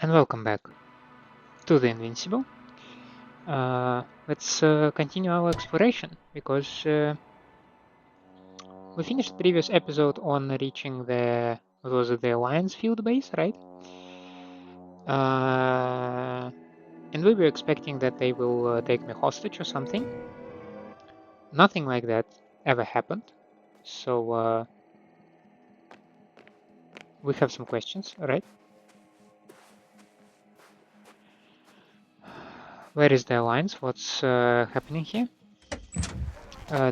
And welcome back to the Invincible. Let's continue our exploration because we finished the previous episode on reaching the Alliance field base, right? And we were expecting that they will take me hostage or something. Nothing like that ever happened. So we have some questions, right? Where is the Alliance? What's happening here?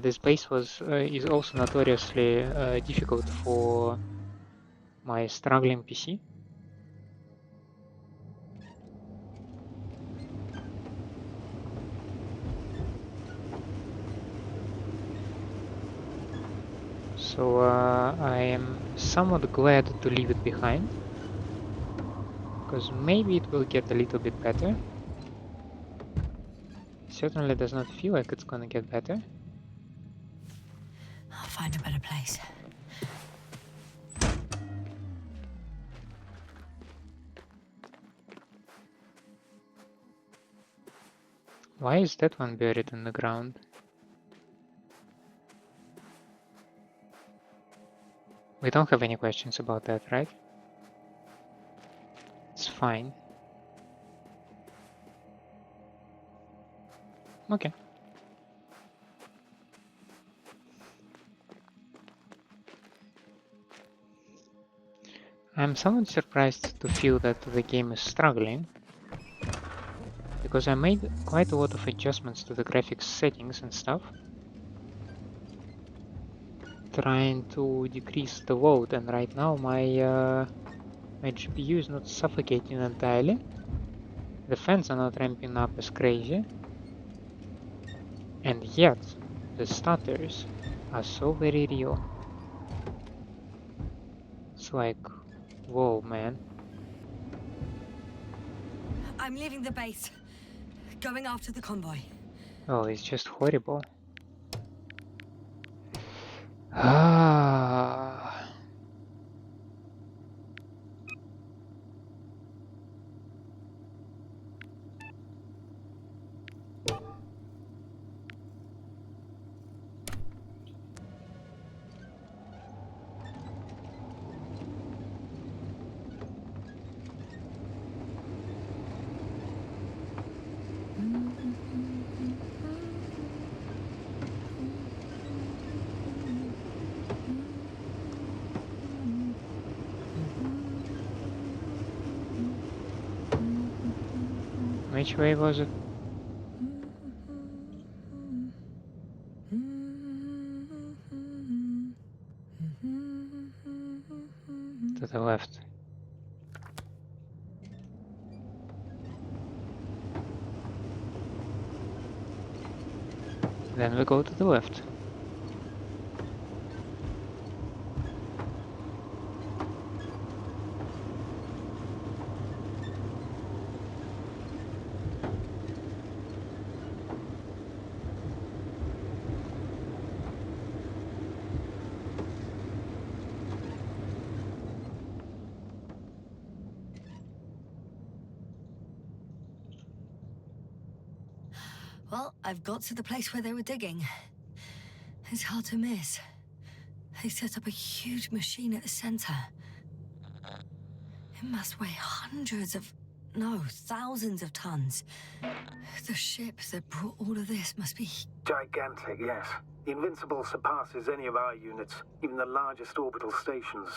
This base is also notoriously difficult for my struggling PC. So I am somewhat glad to leave it behind, because maybe it will get a little bit better. Certainly does not feel like it's gonna get better. I'll find a better place. Why is that one buried in the ground? We don't have any questions about that, right? It's fine. Okay. I'm somewhat surprised to feel that the game is struggling, because I made quite a lot of adjustments to the graphics settings and stuff, trying to decrease the load, and right now my GPU is not suffocating entirely. The fans are not ramping up as crazy. And yet, the stutters are so very real. It's like, whoa, man. I'm leaving the base. Going after the convoy. Oh, it's just horrible. Ah. Which way was it? To the left. Then we go to the left. Well, I've got to the place where they were digging. It's hard to miss. They set up a huge machine at the center. It must weigh thousands of tons. The ship that brought all of this must be... Gigantic, yes. The Invincible surpasses any of our units, even the largest orbital stations.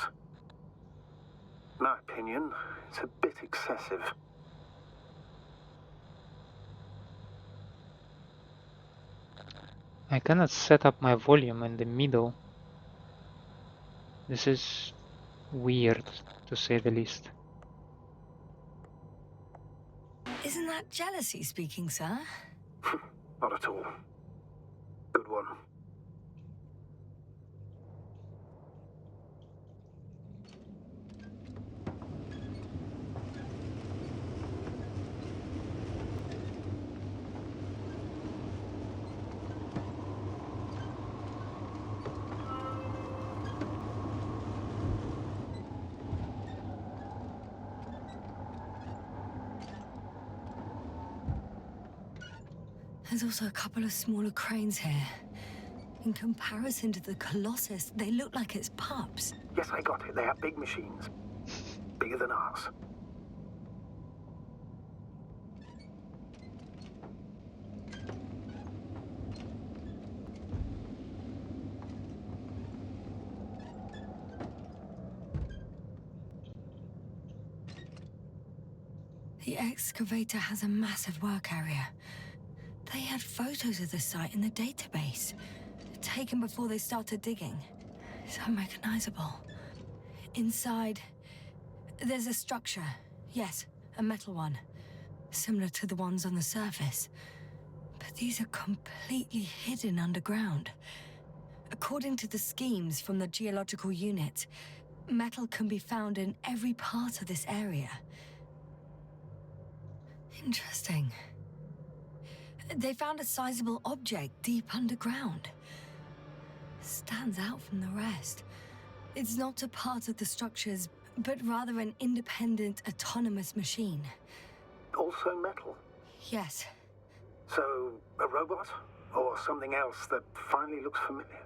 In my opinion, it's a bit excessive. I cannot set up my volume in the middle. This is weird, to say the least. Isn't that jealousy speaking, sir? Not at all. Good one. There's also a couple of smaller cranes here. In comparison to the Colossus, they look like it's pups. Yes, I got it. They are big machines. Bigger than ours. The excavator has a massive work area. They had photos of the site in the database, taken before they started digging. It's unrecognizable. Inside, there's a structure. Yes, a metal one. Similar to the ones on the surface. But these are completely hidden underground. According to the schemes from the geological unit, metal can be found in every part of this area. Interesting. They found a sizable object deep underground. Stands out from the rest. It's not a part of the structures, but rather an independent, autonomous machine. Also metal. Yes. So, a robot? Or something else that finally looks familiar?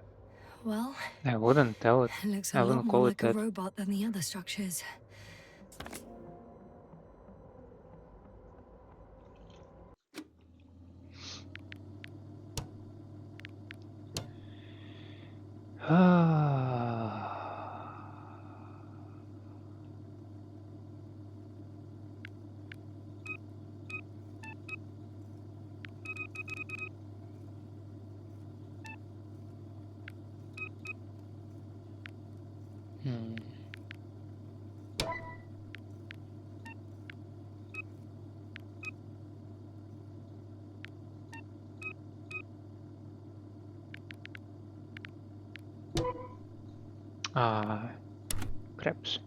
Well, I wouldn't tell it. it looks I a lot wouldn't more call it like a that. robot than the other structures. Hmm. Crabs.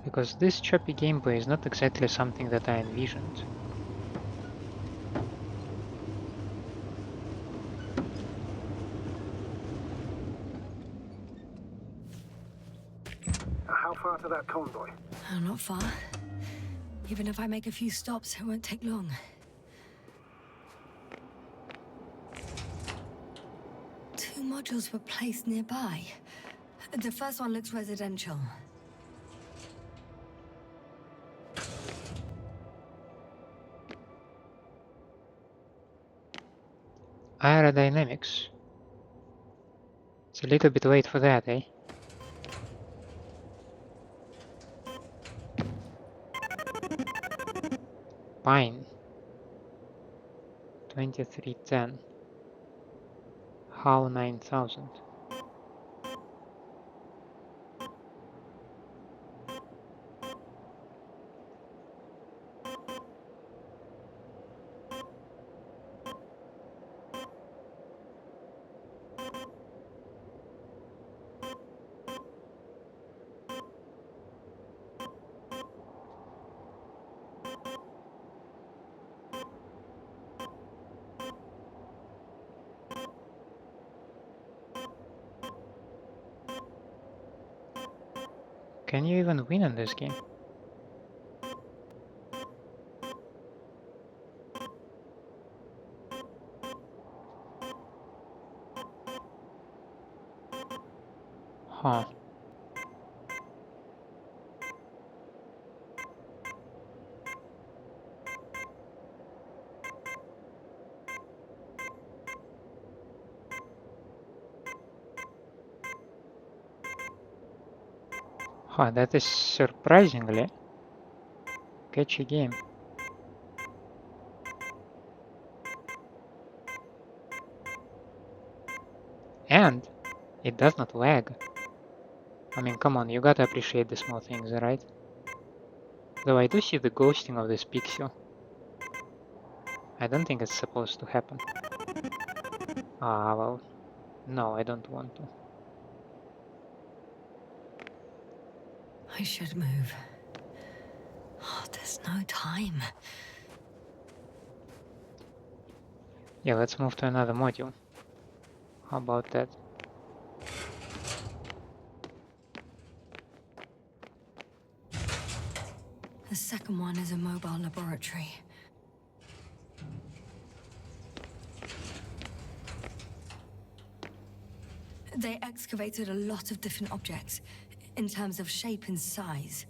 Because this choppy gameplay is not exactly something that I envisioned. How far to that convoy? Oh, not far. Even if I make a few stops, it won't take long. Two modules were placed nearby. The first one looks residential. Aerodynamics. It's a little bit late for that, eh? Pine. 2310. HAL 9000. Can you even win in this game? Huh. Huh, that is surprisingly catchy game. And it does not lag. I mean, come on, you gotta appreciate the small things, right? Though I do see the ghosting of this pixel. I don't think it's supposed to happen. Ah, well, no, I don't want to. I should move. Oh, there's no time. Yeah, let's move to another module. How about that? The second one is a mobile laboratory. They excavated a lot of different objects, in terms of shape and size.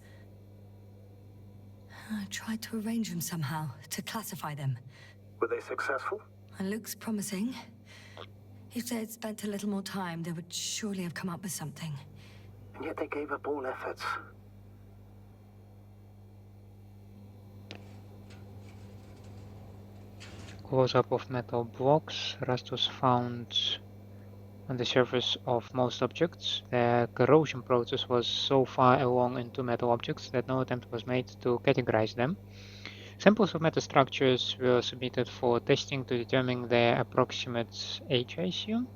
I tried to arrange them somehow, to classify them. Were they successful? It looks promising. If they had spent a little more time, they would surely have come up with something. And yet they gave up all efforts. Close-up of metal blocks. Rust was found on the surface of most objects. The corrosion process was so far along in two metal objects that no attempt was made to categorize them. Samples of metal structures were submitted for testing to determine their approximate age, I assume.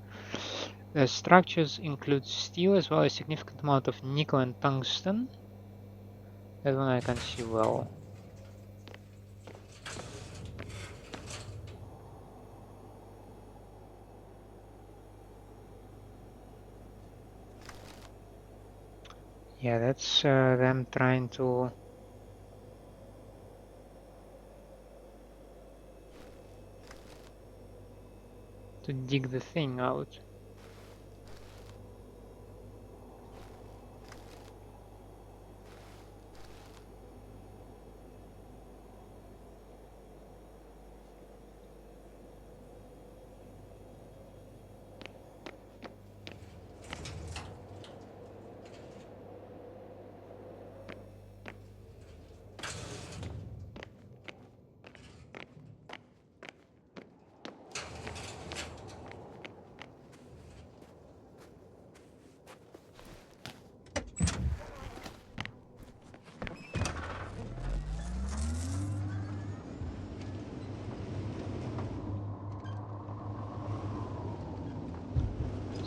The structures include steel as well as a significant amount of nickel and tungsten. That one I can see well. Yeah, that's them trying to dig the thing out.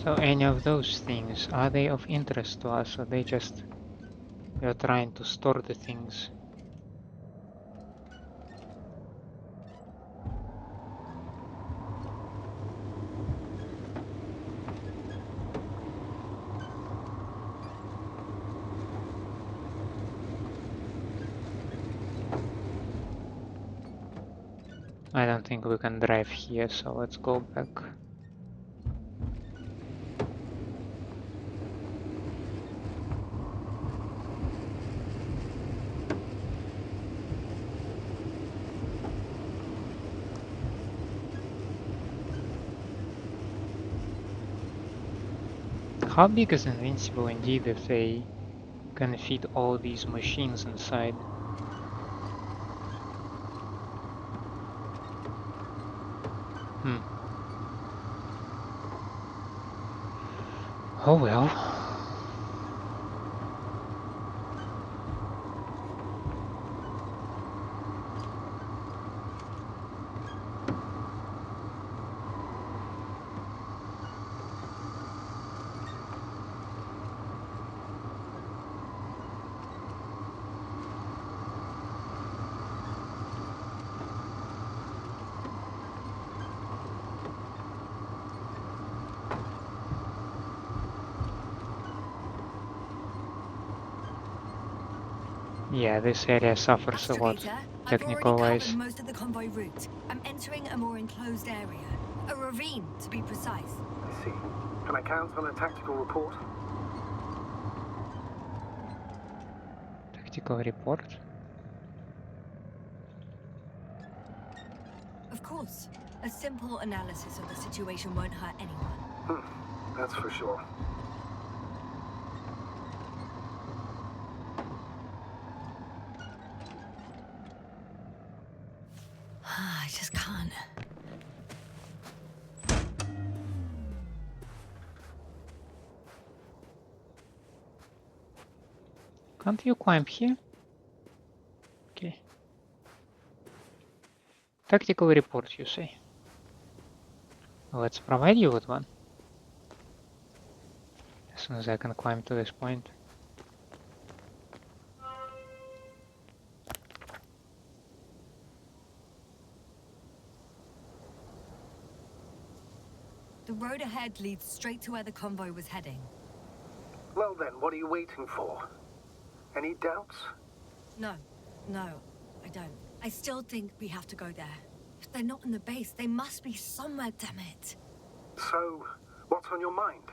So any of those things, are they of interest to us, or they just we are trying to store the things? I don't think we can drive here, so let's go back. How big is Invincible indeed if they can fit all these machines inside? Oh well. Yeah, this area suffers a lot, Excavator, I've already technical-wise. covered most of the convoy route. I'm entering a more enclosed area. A ravine, to be precise. I see. Can I count on a tactical report? Tactical report? Of course. A simple analysis of the situation won't hurt anyone. That's for sure. I just can't. Can't you climb here? Okay. Tactical report, you say? Let's provide you with one. As soon as I can climb to this point. The road ahead leads straight to where the convoy was heading. Well then, what are you waiting for? Any doubts? No, I don't. I still think we have to go there. If they're not in the base, they must be somewhere, damn it. So, what's on your mind?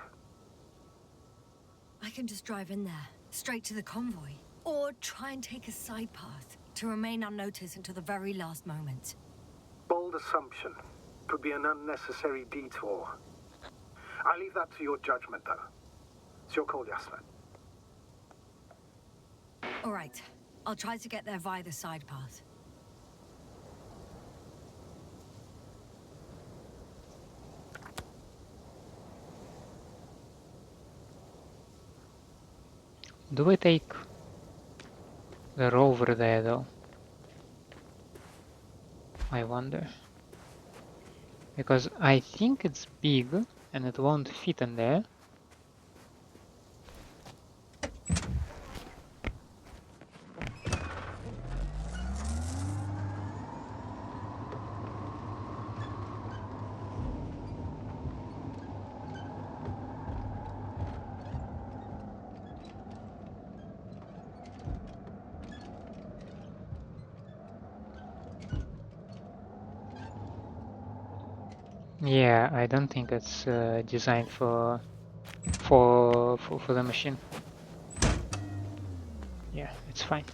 I can just drive in there, straight to the convoy. Or try and take a side path, to remain unnoticed until the very last moment. Bold assumption. Could be an unnecessary detour. I leave that to your judgment, though. It's your call, Jasper. All right. I'll try to get there via the side path. Do we take the rover there though? I wonder. Because I think it's big and it won't fit in there. Yeah, I don't think it's designed for the machine. Yeah, it's fine.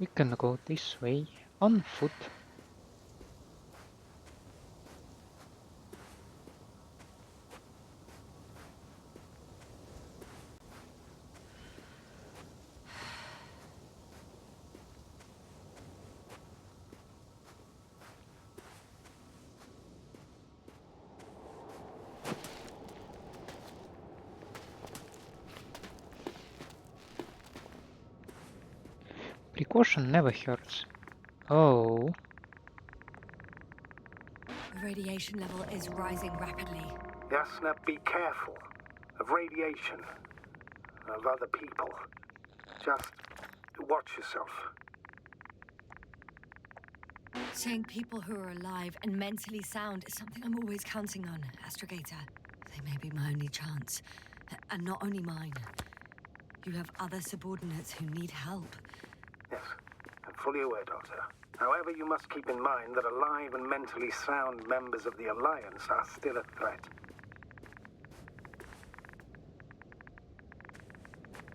We can go this way on foot. Precaution never hurts. Oh. The radiation level is rising rapidly. Jasna, be careful. Of radiation. Of other people. Just watch yourself. Seeing people who are alive and mentally sound is something I'm always counting on, Astrogator. They may be my only chance. And not only mine. You have other subordinates who need help. Yes, I'm fully aware, Doctor. However, you must keep in mind that alive and mentally sound members of the Alliance are still a threat.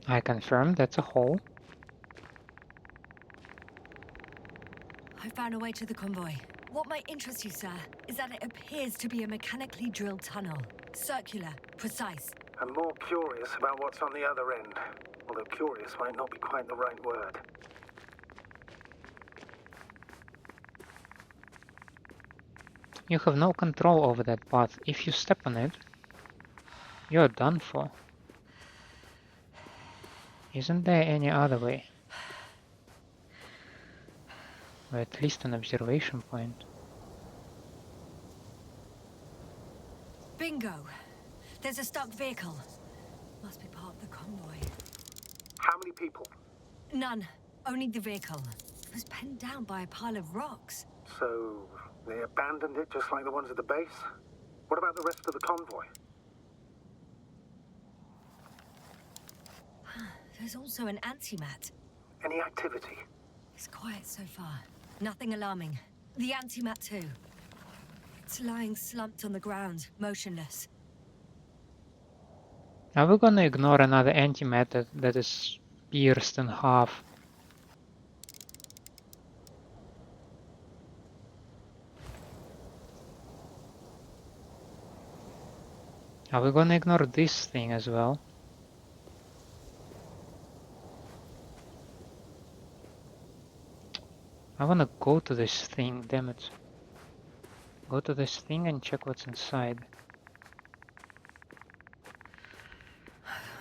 I confirm that's a hole. I found a way to the convoy. What might interest you, sir, is that it appears to be a mechanically drilled tunnel. Circular, precise. I'm more curious about what's on the other end. Although curious might not be quite the right word. You have no control over that path. If you step on it, you're done for. Isn't there any other way? Or at least an observation point. Bingo! There's a stuck vehicle. Must be part of the convoy. How many people? None. Only the vehicle. It was penned down by a pile of rocks. So, they abandoned it just like the ones at the base? What about the rest of the convoy? There's also an Antimat. Any activity? It's quiet so far. Nothing alarming. The Antimat too. It's lying slumped on the ground, motionless. Are we gonna ignore another antimat that is pierced in half? Are we gonna ignore this thing as well? I wanna go to this thing, damn it. Go to this thing and check what's inside.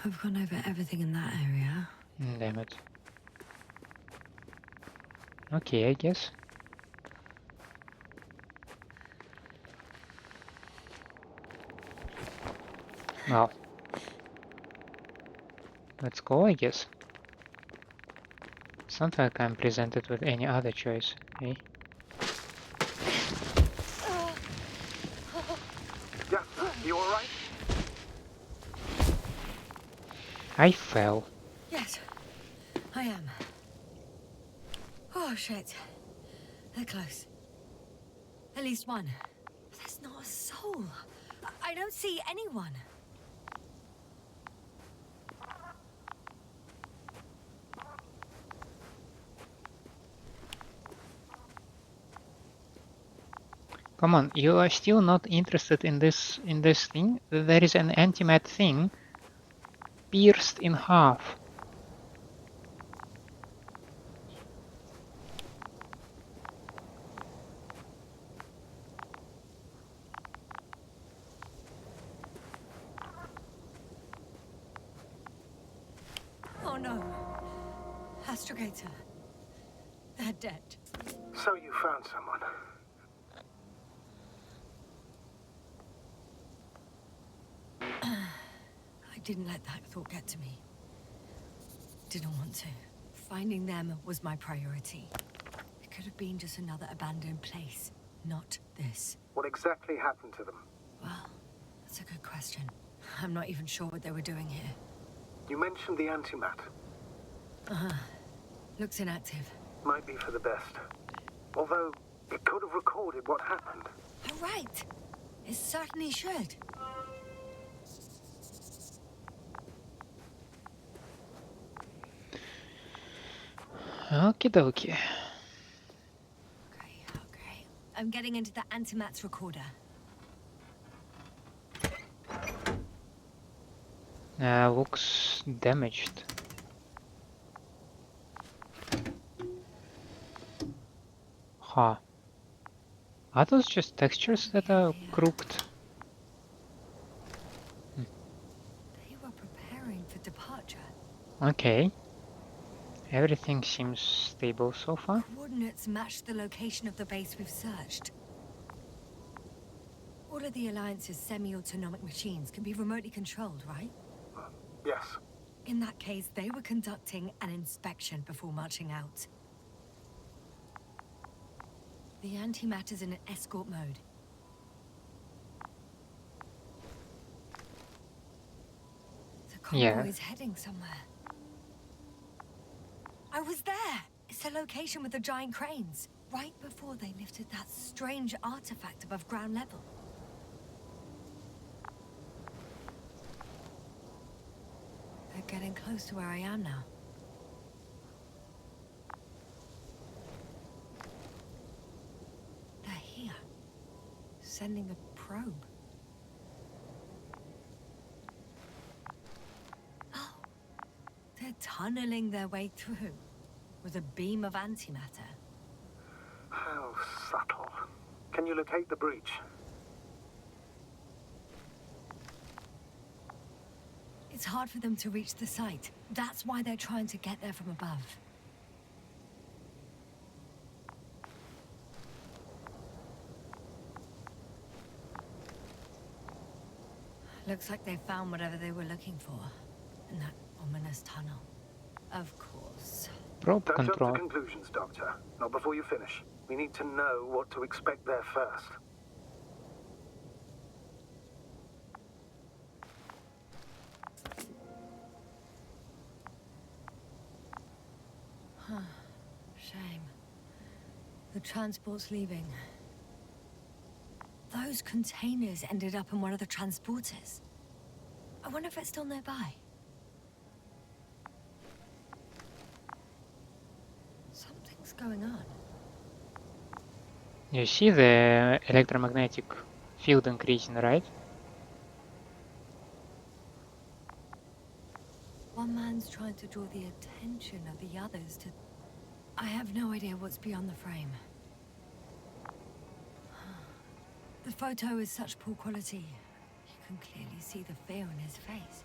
I've gone over everything in that area. Damn it. Okay, I guess. Well. Let's go, I guess. It's not like I'm presented with any other choice, eh? You alright? I fell. Yes, I am. Oh shit. They're close. At least one. There's not a soul. I don't see anyone. Come on, you are still not interested in this thing? There is an Antimat thing pierced in half. Oh no. Astrogator. They're dead. So you found someone. I didn't let that thought get to me. Didn't want to. Finding them was my priority. It could have been just another abandoned place, not this. What exactly happened to them? Well, that's a good question. I'm not even sure what they were doing here. You mentioned the Antimat. Uh-huh. Looks inactive. Might be for the best. Although, it could have recorded what happened. You're right. It certainly should. Okie dokie. Okay. I'm getting into the Antimat's recorder. Looks damaged. Huh. Are those just textures that are crooked? They were preparing for departure. Okay. Everything seems stable so far. Coordinates match the location of the base we've searched. All of the Alliance's semi-autonomic machines can be remotely controlled, right? Yes. In that case, they were conducting an inspection before marching out. The Antimat is in an escort mode. The convoy is heading somewhere. I was there! It's the location with the giant cranes. Right before they lifted that strange artifact above ground level. They're getting close to where I am now. They're here. Sending a probe. Oh. They're tunneling their way through. With a beam of antimatter. How subtle. Can you locate the breach? It's hard for them to reach the site. That's why they're trying to get there from above. Looks like they found whatever they were looking for. In that ominous tunnel. Of course. Probe Don't control. jump to conclusions, Doctor. Not before you finish. We need to know what to expect there first. Huh. Shame. The transport's leaving. Those containers ended up in one of the transporters. I wonder if it's still nearby. Something's going on. You see the electromagnetic field increasing, right? One man's trying to draw the attention of the others to... I have no idea what's beyond the frame. The photo is such poor quality. You can clearly see the fear on his face.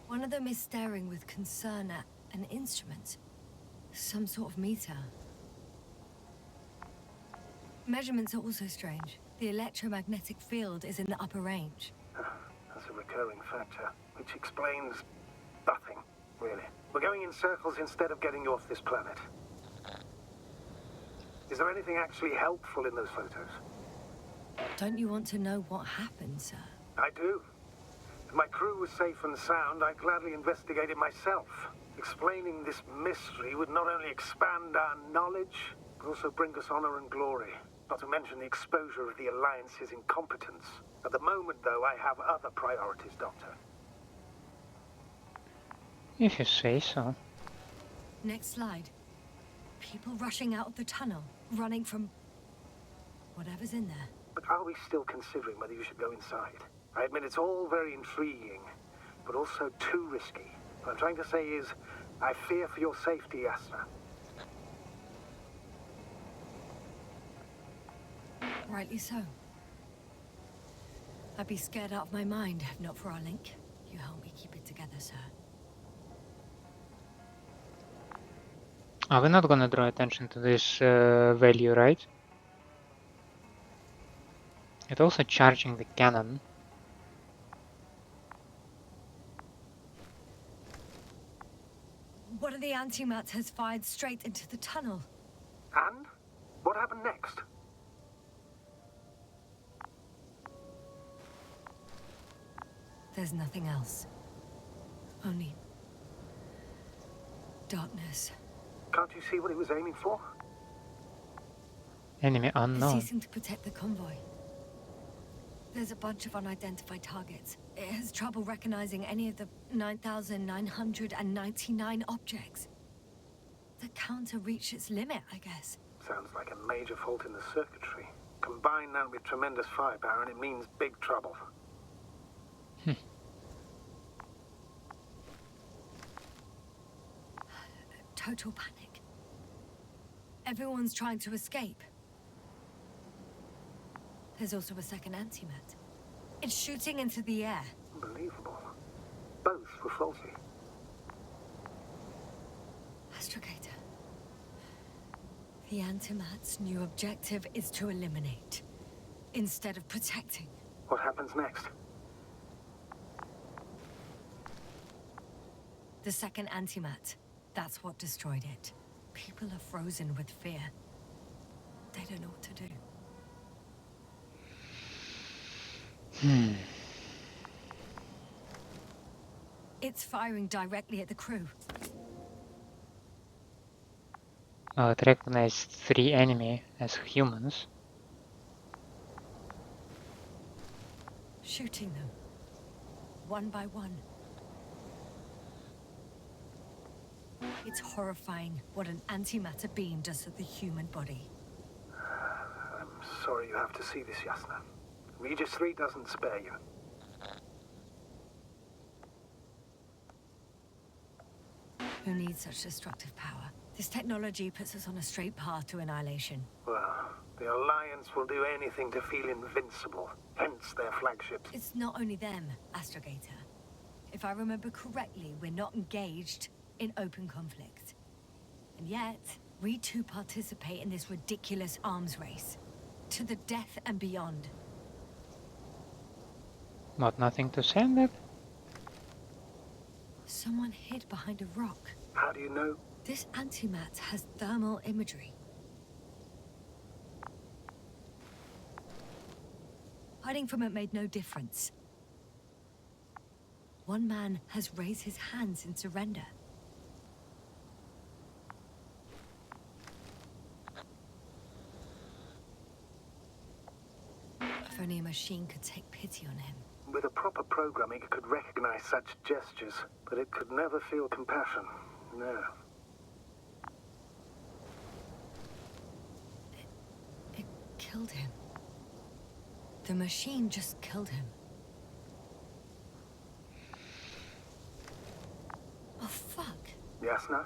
One of them is staring with concern at an instrument. Some sort of meter. Measurements are also strange. The electromagnetic field is in the upper range. That's a recurring factor, which explains nothing, really. We're going in circles instead of getting you off this planet. Is there anything actually helpful in those photos? Don't you want to know what happened, sir? I do. If my crew was safe and sound, I'd gladly investigate it myself. Explaining this mystery would not only expand our knowledge, but also bring us honor and glory. Not to mention the exposure of the Alliance's incompetence. At the moment, though, I have other priorities, Doctor. If you say so. Next slide. People rushing out of the tunnel, running from whatever's in there. But are we still considering whether you should go inside? I admit it's all very intriguing, but also too risky. What I'm trying to say is, I fear for your safety, Yasna. Rightly so. I'd be scared out of my mind, if not for our link. You help me keep it together, sir. We're not gonna draw attention to this value, right? It's also charging the cannon. One of the Antimat has fired straight into the tunnel. And? What happened next? There's nothing else. Only darkness. Can't you see what it was aiming for? Enemy It's unknown. ceasing to protect the convoy. There's a bunch of unidentified targets. It has trouble recognizing any of the 9,999 objects. The counter reached its limit, I guess. Sounds like a major fault in the circuitry. Combine that with tremendous firepower and it means big trouble. Total panic. Everyone's trying to escape. There's also a second Antimat. It's shooting into the air. Unbelievable. Both were faulty. Astrogator. The Antimat's new objective is to eliminate, instead of protecting. What happens next? The second Antimat. That's what destroyed it. People are frozen with fear. They don't know what to do. It's firing directly at the crew. Well, it recognized 3 enemy as humans. Shooting them. One by one. It's horrifying what an antimatter beam does to the human body. I'm sorry you have to see this, Yasna. Regis 3 doesn't spare you. Who needs such destructive power? This technology puts us on a straight path to annihilation. Well, the Alliance will do anything to feel invincible, hence their flagships. It's not only them, Astrogator. If I remember correctly, we're not engaged in open conflict. And yet, we too participate in this ridiculous arms race. To the death and beyond. What, nothing to say on that? Someone hid behind a rock. How do you know? This Antimat has thermal imagery. Hiding from it made no difference. One man has raised his hands in surrender. If only a machine could take pity on him. With a proper programming, it could recognize such gestures, but it could never feel compassion. No. It killed him. The machine just killed him. Oh, fuck. Yasna?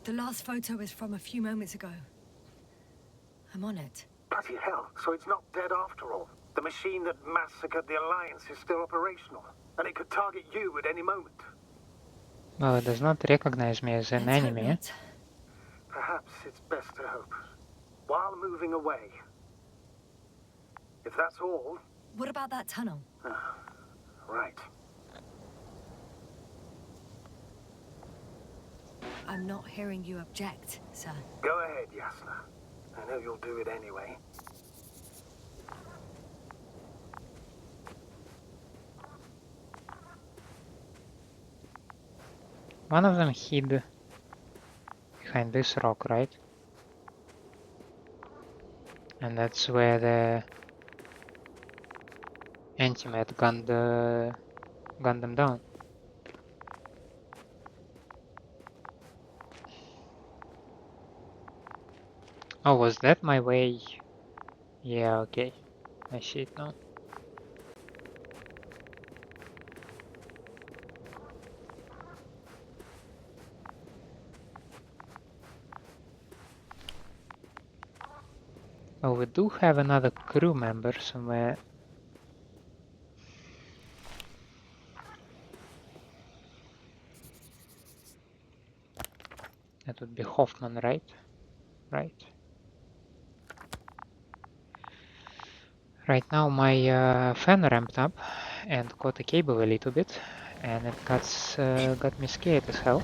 The last photo is from a few moments ago. I'm on it. Bloody hell, so it's not dead after all. The machine that massacred the Alliance is still operational, and it could target you at any moment. Well, it does not recognize me as an Let's hope enemy. not. Perhaps it's best to hope. While moving away. If that's all, What about that tunnel? right. I'm not hearing you object, sir. Go ahead, Yasna. I know you'll do it anyway. One of them hid behind this rock, right? And that's where the Antimat gunned them down. Oh, was that my way? Yeah, okay. I see it now. Oh, we do have another crew member somewhere. That would be Hoffman, right? Right. Right now my fan ramped up and caught a cable a little bit, and it got me scared as hell.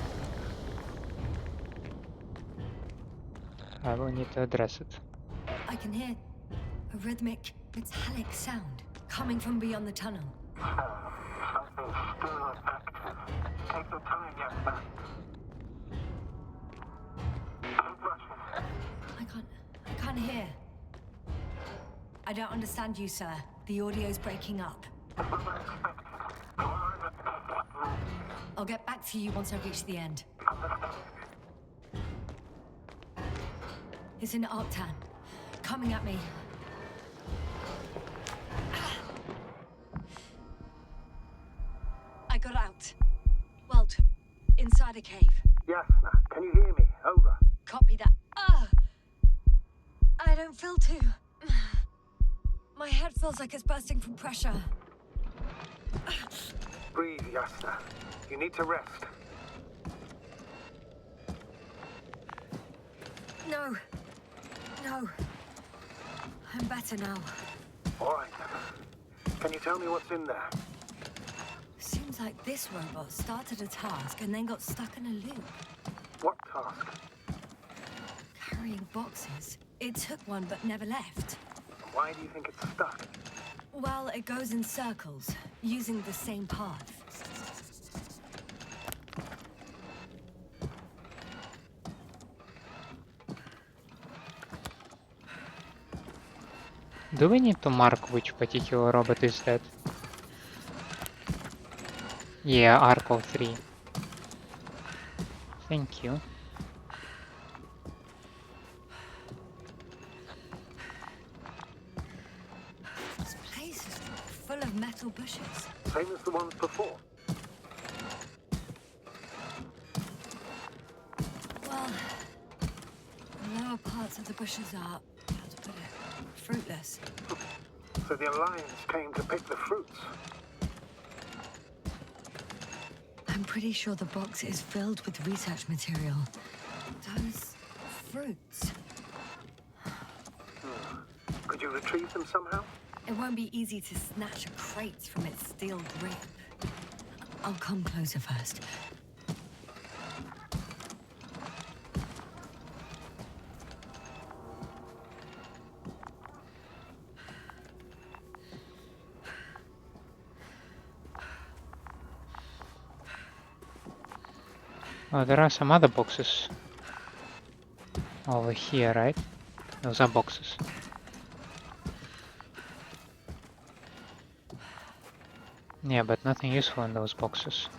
I will need to address it. I can hear a rhythmic, metallic sound coming from beyond the tunnel. Something still active. Take your time, Jasper. Keep rushing. I can't hear. I don't understand you, sir. The audio's breaking up. I'll get back to you once I reach the end. It's an arctan. Coming at me. I got out. Well, inside a cave. Jasna, can you hear me? Over. Copy that. I don't feel too... My head feels like it's bursting from pressure. Breathe, Jasna. You need to rest. No. No. I'm better now. All right. Can you tell me what's in there? Seems like this robot started a task and then got stuck in a loop. What task? Carrying boxes. It took one but never left. Why do you think it's stuck? Well, it goes in circles, using the same path. Do we need to mark which particular robot is that? Yeah, Arco 3. Thank you. This place is full of metal bushes. Same as the ones before. Well, the lower parts of the bushes are, how to put it, fruitless. So the Alliance came to pick the fruits. I'm pretty sure the box is filled with research material. Those fruits. Could you retrieve them somehow? It won't be easy to snatch a crate from its steel grip. I'll come closer first. Oh, there are some other boxes over here, right? Those are boxes. Yeah, but nothing useful in those boxes.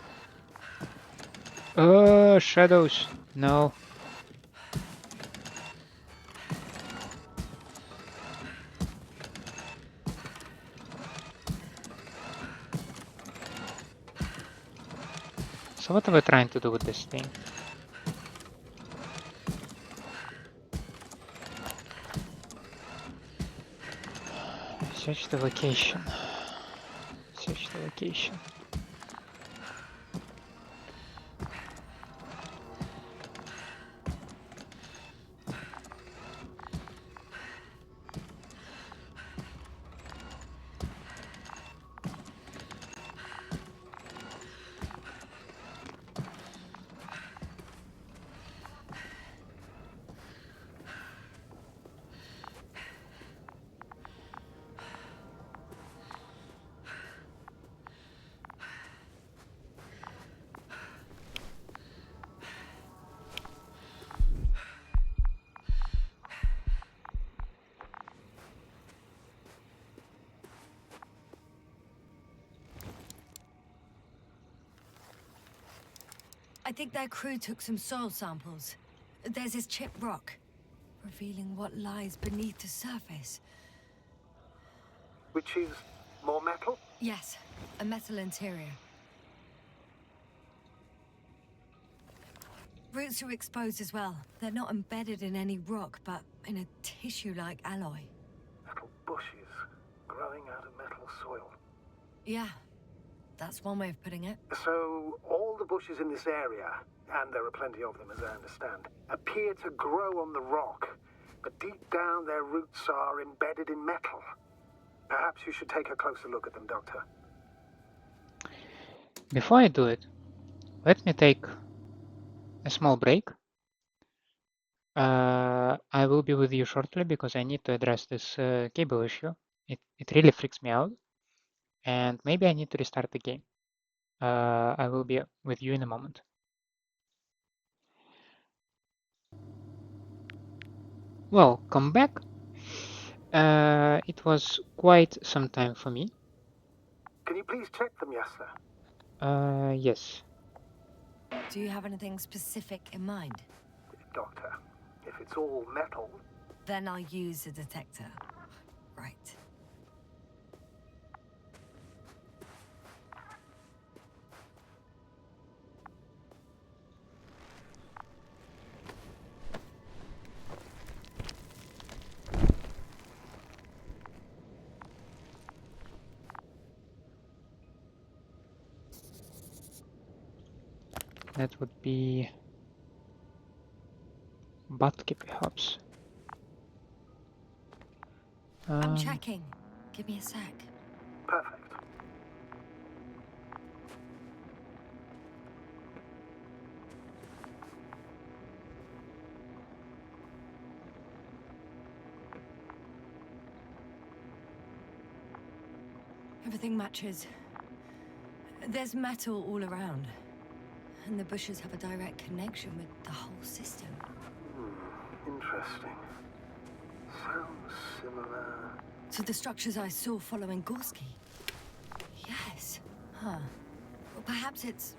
Shadows! No. So what are we trying to do with this thing? Search the location. Search the location. I think their crew took some soil samples. There's this chipped rock, revealing what lies beneath the surface. Which is more metal? Yes, a metal interior. Roots are exposed as well. They're not embedded in any rock, but in a tissue-like alloy. Metal bushes growing out of metal soil. Yeah, that's one way of putting it. So, all the bushes in this area, and there are plenty of them as I understand, appear to grow on the rock, but deep down their roots are embedded in metal. Perhaps you should take a closer look at them, Doctor. Before I do it, let me take a small break. I will be with you shortly because I need to address this cable issue. It really freaks me out, and maybe I need to restart the game. I will be with you in a moment. Well, come back. It was quite some time for me. Can you please check them, yes, sir? Yes. Do you have anything specific in mind? Doctor, if it's all metal... Then I'll use a detector. Right. That would be Antke, perhaps. I'm checking. Give me a sec. Perfect. Everything matches. There's metal all around. And the bushes have a direct connection with the whole system. Interesting. Sounds similar... To the structures I saw following Gorski. Yes. Huh. Well, perhaps it's...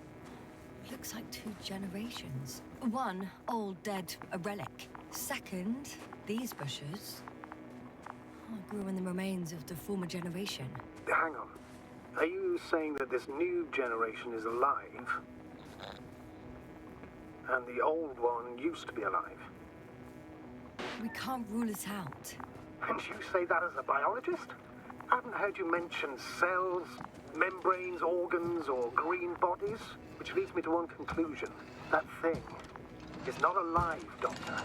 looks like 2 generations. One, old, dead, a relic. Second, these bushes... grew in the remains of the former generation. Hang on. Are you saying that this new generation is alive? And the old one used to be alive? We can't rule it out. And you say that as a biologist? I haven't heard you mention cells, membranes, organs, or green bodies, which leads me to one conclusion. That thing is not alive, Doctor.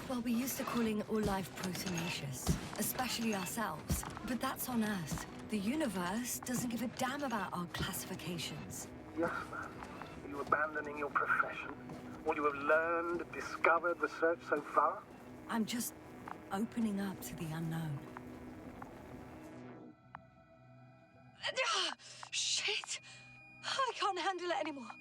Well, we used to calling all life proteinaceous, especially ourselves. But that's on Earth. The universe doesn't give a damn about our classifications. Yes, ma'am. Are you abandoning your profession? What you have learned, discovered, researched so far? I'm just opening up to the unknown. Shit! I can't handle it anymore.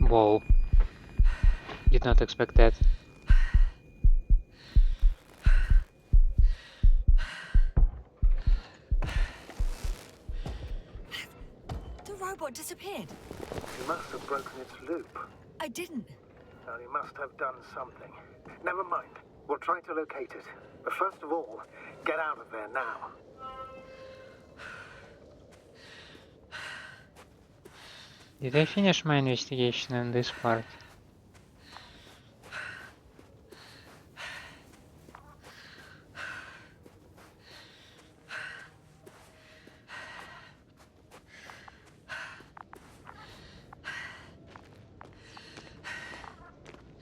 Whoa. Did not expect that. The robot disappeared. You must have broken its loop. I didn't. Now, you must have done something. Never mind. We'll try to locate it. But first of all, get out of there now. Did I finish my investigation in this part?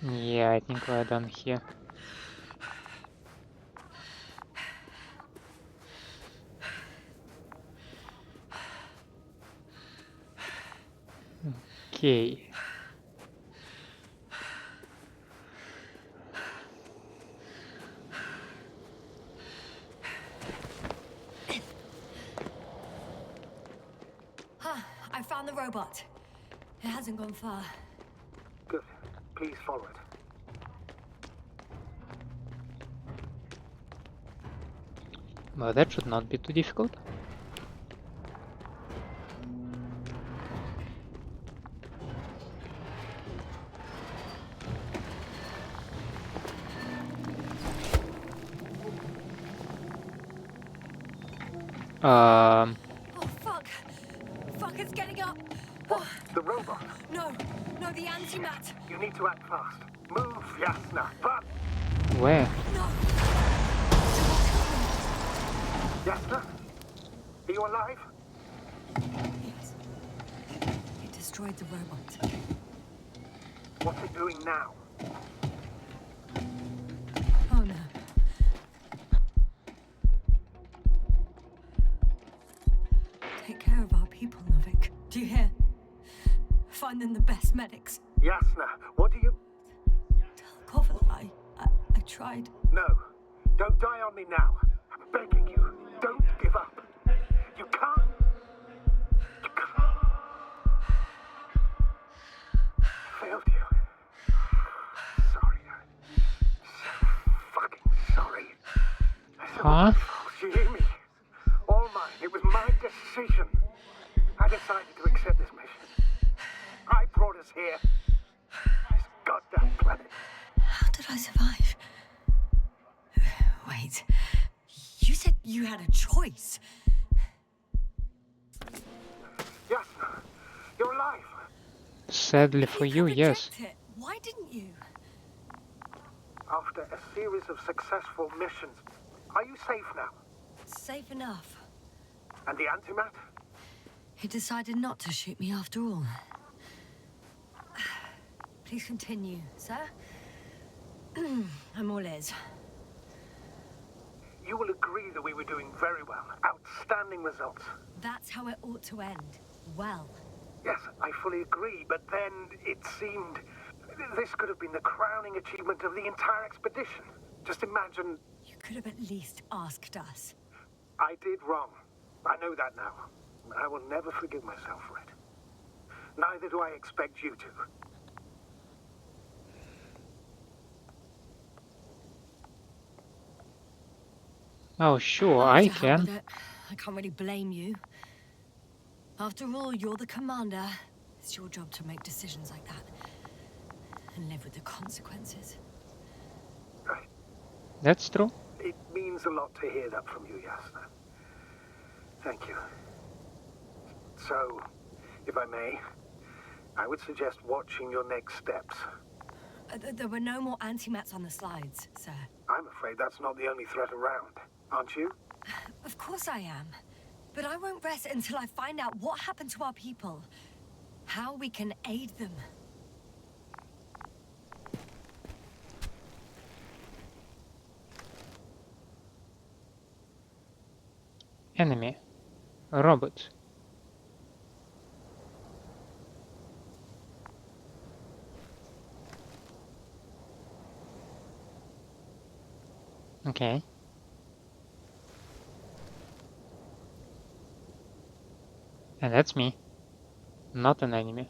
Yeah, I think we're done here. Okay. I found the robot. It hasn't gone far. Good. Please follow it. Well, that should not be too difficult. Oh, fuck! Fuck, it's getting up! What? The robot? No, the Antimat! You need to act fast. Move, Yasna. But Where? No! Yasna? Are you alive? Yes. It destroyed the robot. What's it doing now? Oh no. Take care of our people, Novik. Do you hear? Find them the best medics. Yasna, what do you... Tell Koval I tried. No. Don't die on me now. I'm begging you. Don't give up. You can't. You can't. I failed you. Sorry. So fucking sorry. Huh? You hear me? All mine. It was my decision. I decided to accept this mission. I brought us here. This goddamn planet. How did I survive? Wait. You said you had a choice. Yasna, you're alive. Sadly for you, could yes. reject it. Why didn't you? After a series of successful missions, are you safe now? Safe enough. And the Antimat? He decided not to shoot me after all. Please continue, sir. I'm all ears. You will agree that we were doing very well. Outstanding results. That's how it ought to end. Well. Yes, I fully agree, but then it seemed... This could have been the crowning achievement of the entire expedition. Just imagine... You could have at least asked us. I did wrong. I know that now. I will never forgive myself for it. Neither do I expect you to. Oh, sure, Oh, I to hell with can. it. I can't really blame you. After all, you're the commander. It's your job to make decisions like that. And live with the consequences. Right. That's true. It means a lot to hear that from you, Yasna. Thank you. So, if I may, I would suggest watching your next steps. There were no more Antimats on the slides, sir. I'm afraid that's not the only threat around, aren't you? Of course I am. But I won't rest until I find out what happened to our people. How we can aid them. Enemy. Robot. Okay. And that's me. Not an enemy.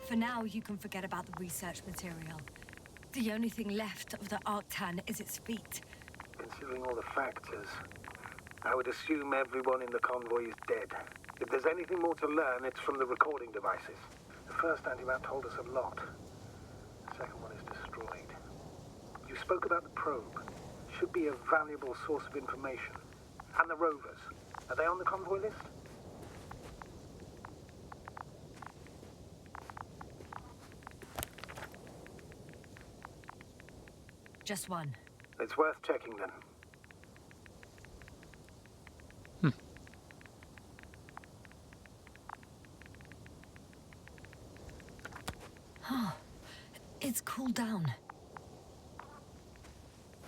For now, you can forget about the research material. The only thing left of the arctan is its feet. Considering all the factors, I would assume everyone in the convoy is dead. If there's anything more to learn, it's from the recording devices. The first Antimat told us a lot. The second one is destroyed. You spoke about the probe. Should be a valuable source of information. And the rovers. Are they on the convoy list? Just one. It's worth checking then. It's cooled down.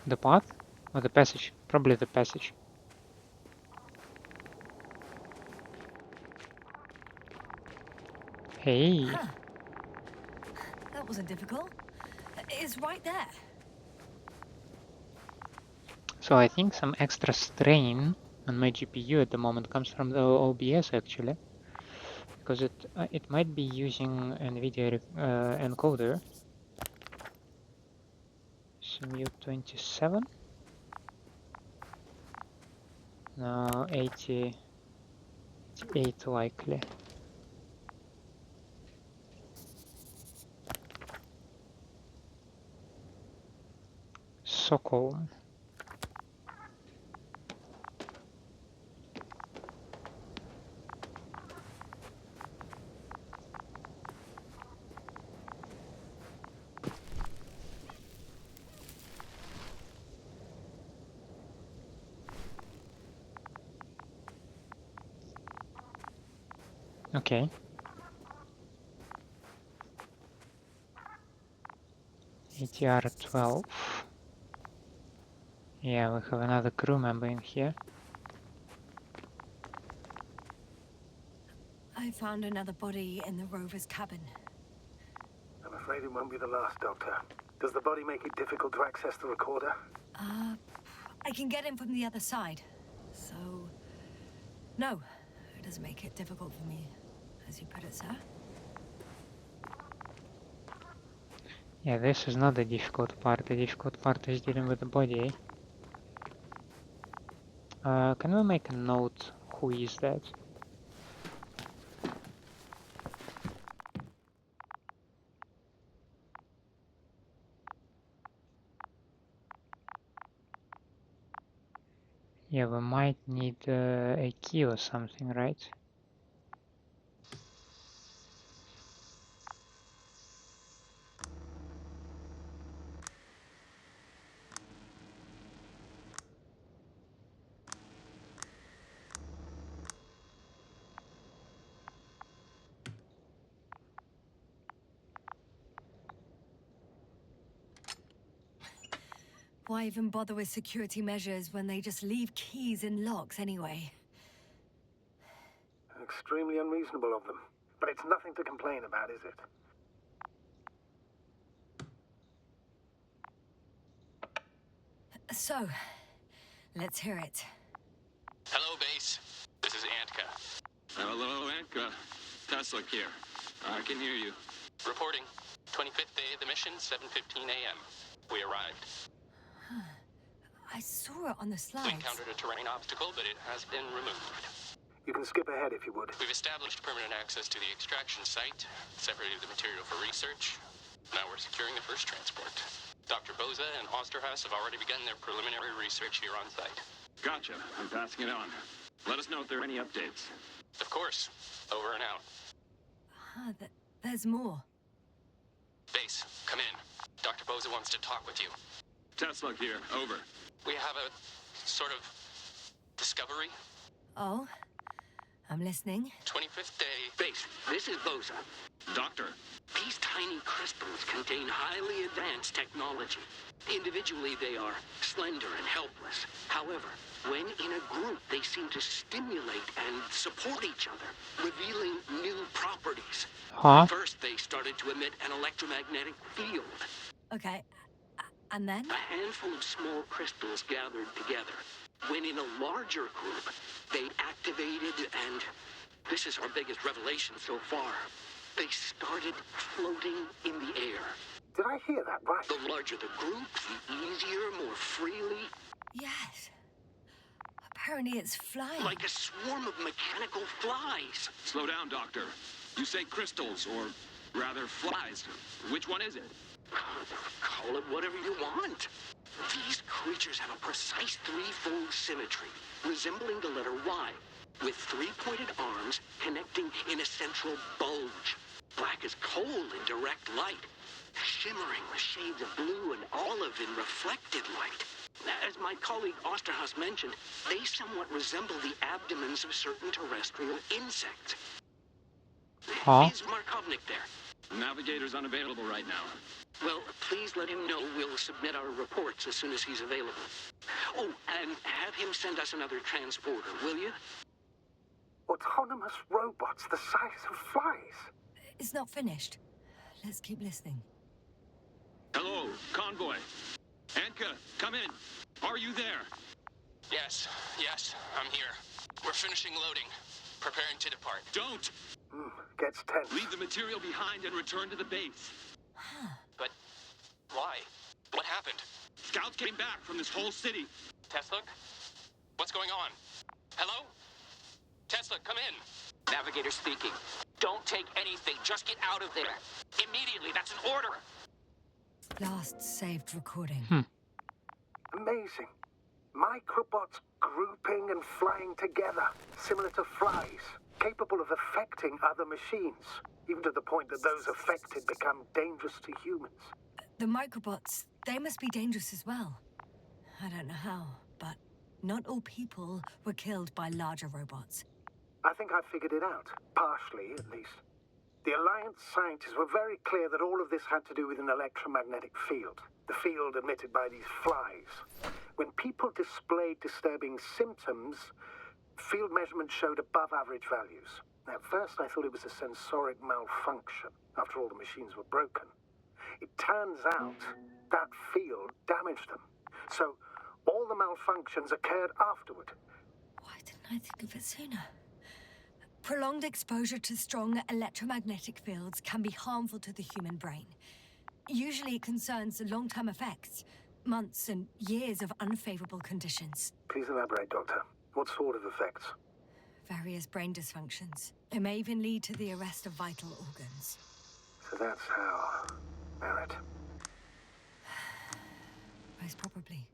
The path? Or the passage? Probably the passage. Hey. Huh. That wasn't difficult. It's right there. So I think some extra strain on my GPU at the moment comes from the OBS actually. because it might be using NVIDIA encoder. Simute 27. No, 88 likely. Stockholm. Okay. ATR 12. Yeah, we have another crew member in here. I found another body in the rover's cabin. I'm afraid it won't be the last, Doctor. Does the body make it difficult to access the recorder? I can get in from the other side. So, no, it doesn't make it difficult for me, as you put it, sir. Yeah, this is not the difficult part. The difficult part is dealing with the body. Can we make a note? Who is that? Yeah, we might need a key or something, right? Why even bother with security measures when they just leave keys in locks anyway? Extremely unreasonable of them. But it's nothing to complain about, is it? So, let's hear it. Hello, base. This is Antke. Hello, Antka. Stelinak here. I can hear you. Reporting. 25th day of the mission, 7:15 a.m. We arrived. I saw it on the We slides. encountered a terrain obstacle, but it has been removed. You can skip ahead if you would. We've established permanent access to the extraction site, separated the material for research. Now we're securing the first transport. Dr. Boza and Osterhaus have already begun their preliminary research here on site. Gotcha. I'm passing it on. Let us know if there are any updates. Of course. Over and out. There's more. Base, come in. Dr. Boza wants to talk with you. Stelinak here. Over. We have a sort of discovery. Oh, I'm listening. 25th day. Base, this is Boza. Doctor. These tiny crystals contain highly advanced technology. Individually, they are slender and helpless. However, when in a group, they seem to stimulate and support each other, revealing new properties. Huh? First, they started to emit an electromagnetic field. Okay, and then? A handful of small crystals gathered together. When in a larger group, they activated and... this is our biggest revelation so far. They started floating in the air. Did I hear that right? The larger the group, the easier, more freely. Yes. Apparently it's flying. Like a swarm of mechanical flies. Slow down, Doctor. You say crystals, or rather flies. Which one is it? Call it whatever you want. These creatures have a precise threefold symmetry, resembling the letter Y, with three-pointed arms connecting in a central bulge. Black as coal in direct light, shimmering with shades of blue and olive in reflected light. As my colleague Osterhaus mentioned, they somewhat resemble the abdomens of certain terrestrial insects. Huh? Is Markovnik there? Navigator's unavailable right now. Well, please let him know we'll submit our reports as soon as he's available. Oh, and have him send us another transporter, will you? Autonomous robots the size of flies. It's not finished. Let's keep listening. Hello, Convoy. Antka, come in. Are you there? Yes, I'm here. We're finishing loading. Preparing to depart. Don't! gets tense. Leave the material behind and return to the base. But why? What happened? Scouts came back from this whole city. Tesla? What's going on? Hello? Tesla, come in. Navigator speaking. Don't take anything. Just get out of there. Immediately. That's an order. Last saved recording. Amazing. Microbots grouping and flying together, similar to flies, capable of affecting other machines, even to the point that those affected become dangerous to humans. The microbots, they must be dangerous as well. I don't know how, but not all people were killed by larger robots. I think I figured it out, partially at least. The Alliance scientists were very clear that all of this had to do with an electromagnetic field, the field emitted by these flies. When people displayed disturbing symptoms, field measurements showed above average values. At first I thought it was a sensoric malfunction, after all the machines were broken. It turns out that field damaged them. So all the malfunctions occurred afterward. Why didn't I think of it sooner? Prolonged exposure to strong electromagnetic fields can be harmful to the human brain. Usually it concerns long-term effects, months and years of unfavorable conditions. Please elaborate, Doctor. What sort of effects? Various brain dysfunctions. It may even lead to the arrest of vital organs. So that's how... Merit. Most probably.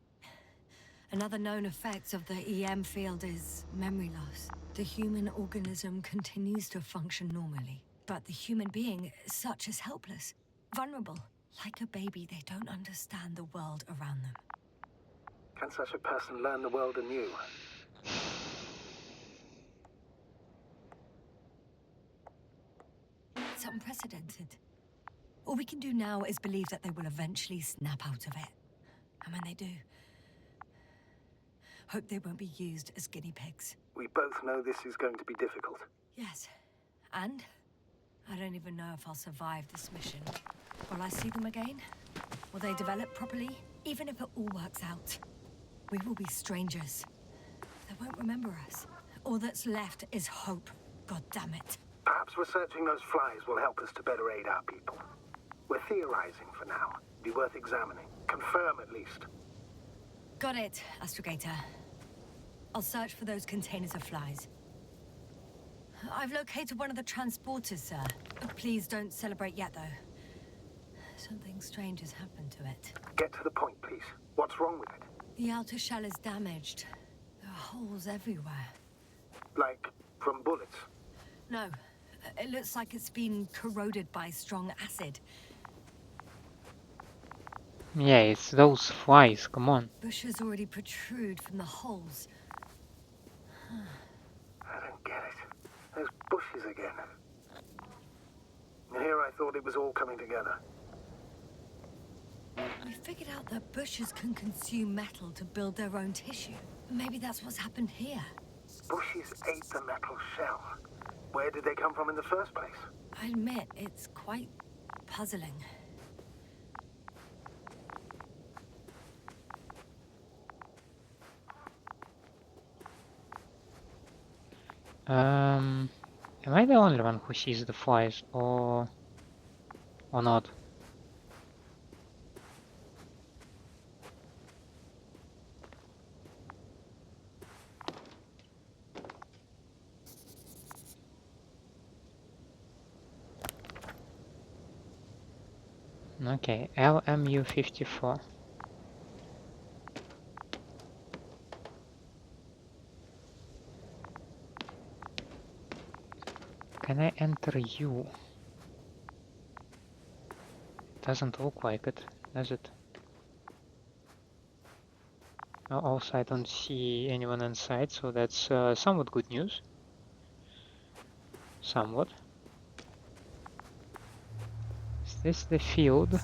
Another known effect of the EM field is memory loss. The human organism continues to function normally, but the human being, such is helpless, vulnerable. Like a baby, they don't understand the world around them. Can such a person learn the world anew? It's unprecedented. All we can do now is believe that they will eventually snap out of it. And when they do, hope they won't be used as guinea pigs. We both know this is going to be difficult. Yes. And I don't even know if I'll survive this mission. Will I see them again? Will they develop properly? Even if it all works out, we will be strangers. They won't remember us. All that's left is hope. God damn it. Perhaps researching those flies will help us to better aid our people. We're theorizing for now. Be worth examining. Confirm at least. Got it, Astrogator. I'll search for those containers of flies. I've located one of the transporters, sir. Please don't celebrate yet, though. Something strange has happened to it. Get to the point, please. What's wrong with it? The outer shell is damaged. There are holes everywhere. Like, from bullets? No, it looks like it's been corroded by strong acid. Yeah, it's those flies, come on. Bushes already protrude from the holes. I don't get it. Those bushes again. And here I thought it was all coming together. We figured out that bushes can consume metal to build their own tissue. Maybe that's what's happened here. Bushes ate the metal shell. Where did they come from in the first place? I admit, it's quite puzzling. Am I the only one who sees the flies, or not? Okay, LMU-54. Can I enter you? Doesn't look like it, does it? Also, I don't see anyone inside, so that's somewhat good news. Somewhat. Is this the field?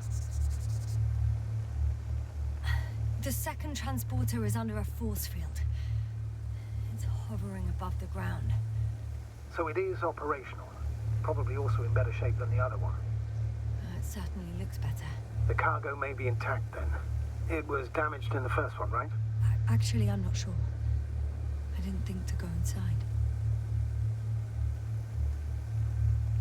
The second transporter is under a force field. It's hovering above the ground. So it is operational. Probably also in better shape than the other one. It certainly looks better. The cargo may be intact then. It was damaged in the first one, right? Actually, I'm not sure. I didn't think to go inside.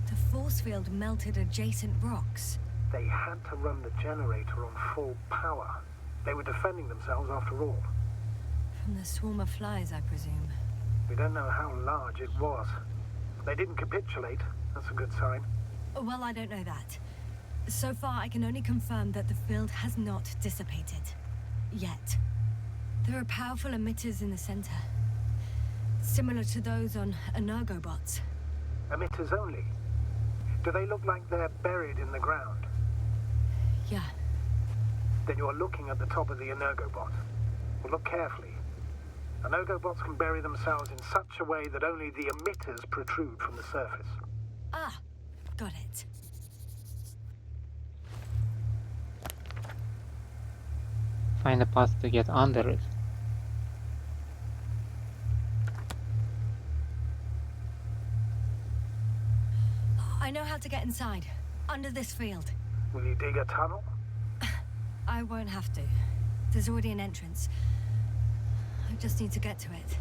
The force field melted adjacent rocks. They had to run the generator on full power. They were defending themselves after all. From the swarm of flies, I presume. We don't know how large it was. They didn't capitulate. That's a good sign. Well, I don't know that. So far, I can only confirm that the field has not dissipated. Yet. There are powerful emitters in the center. Similar to those on Energobots. Emitters only? Do they look like they're buried in the ground? Yeah. Then you're looking at the top of the Energobot. Well, look carefully. Energobots can bury themselves in such a way that only the emitters protrude from the surface. Ah, got it. Find a path to get under it. I know how to get inside. Under this field. Will you dig a tunnel? I won't have to. There's already an entrance. I just need to get to it.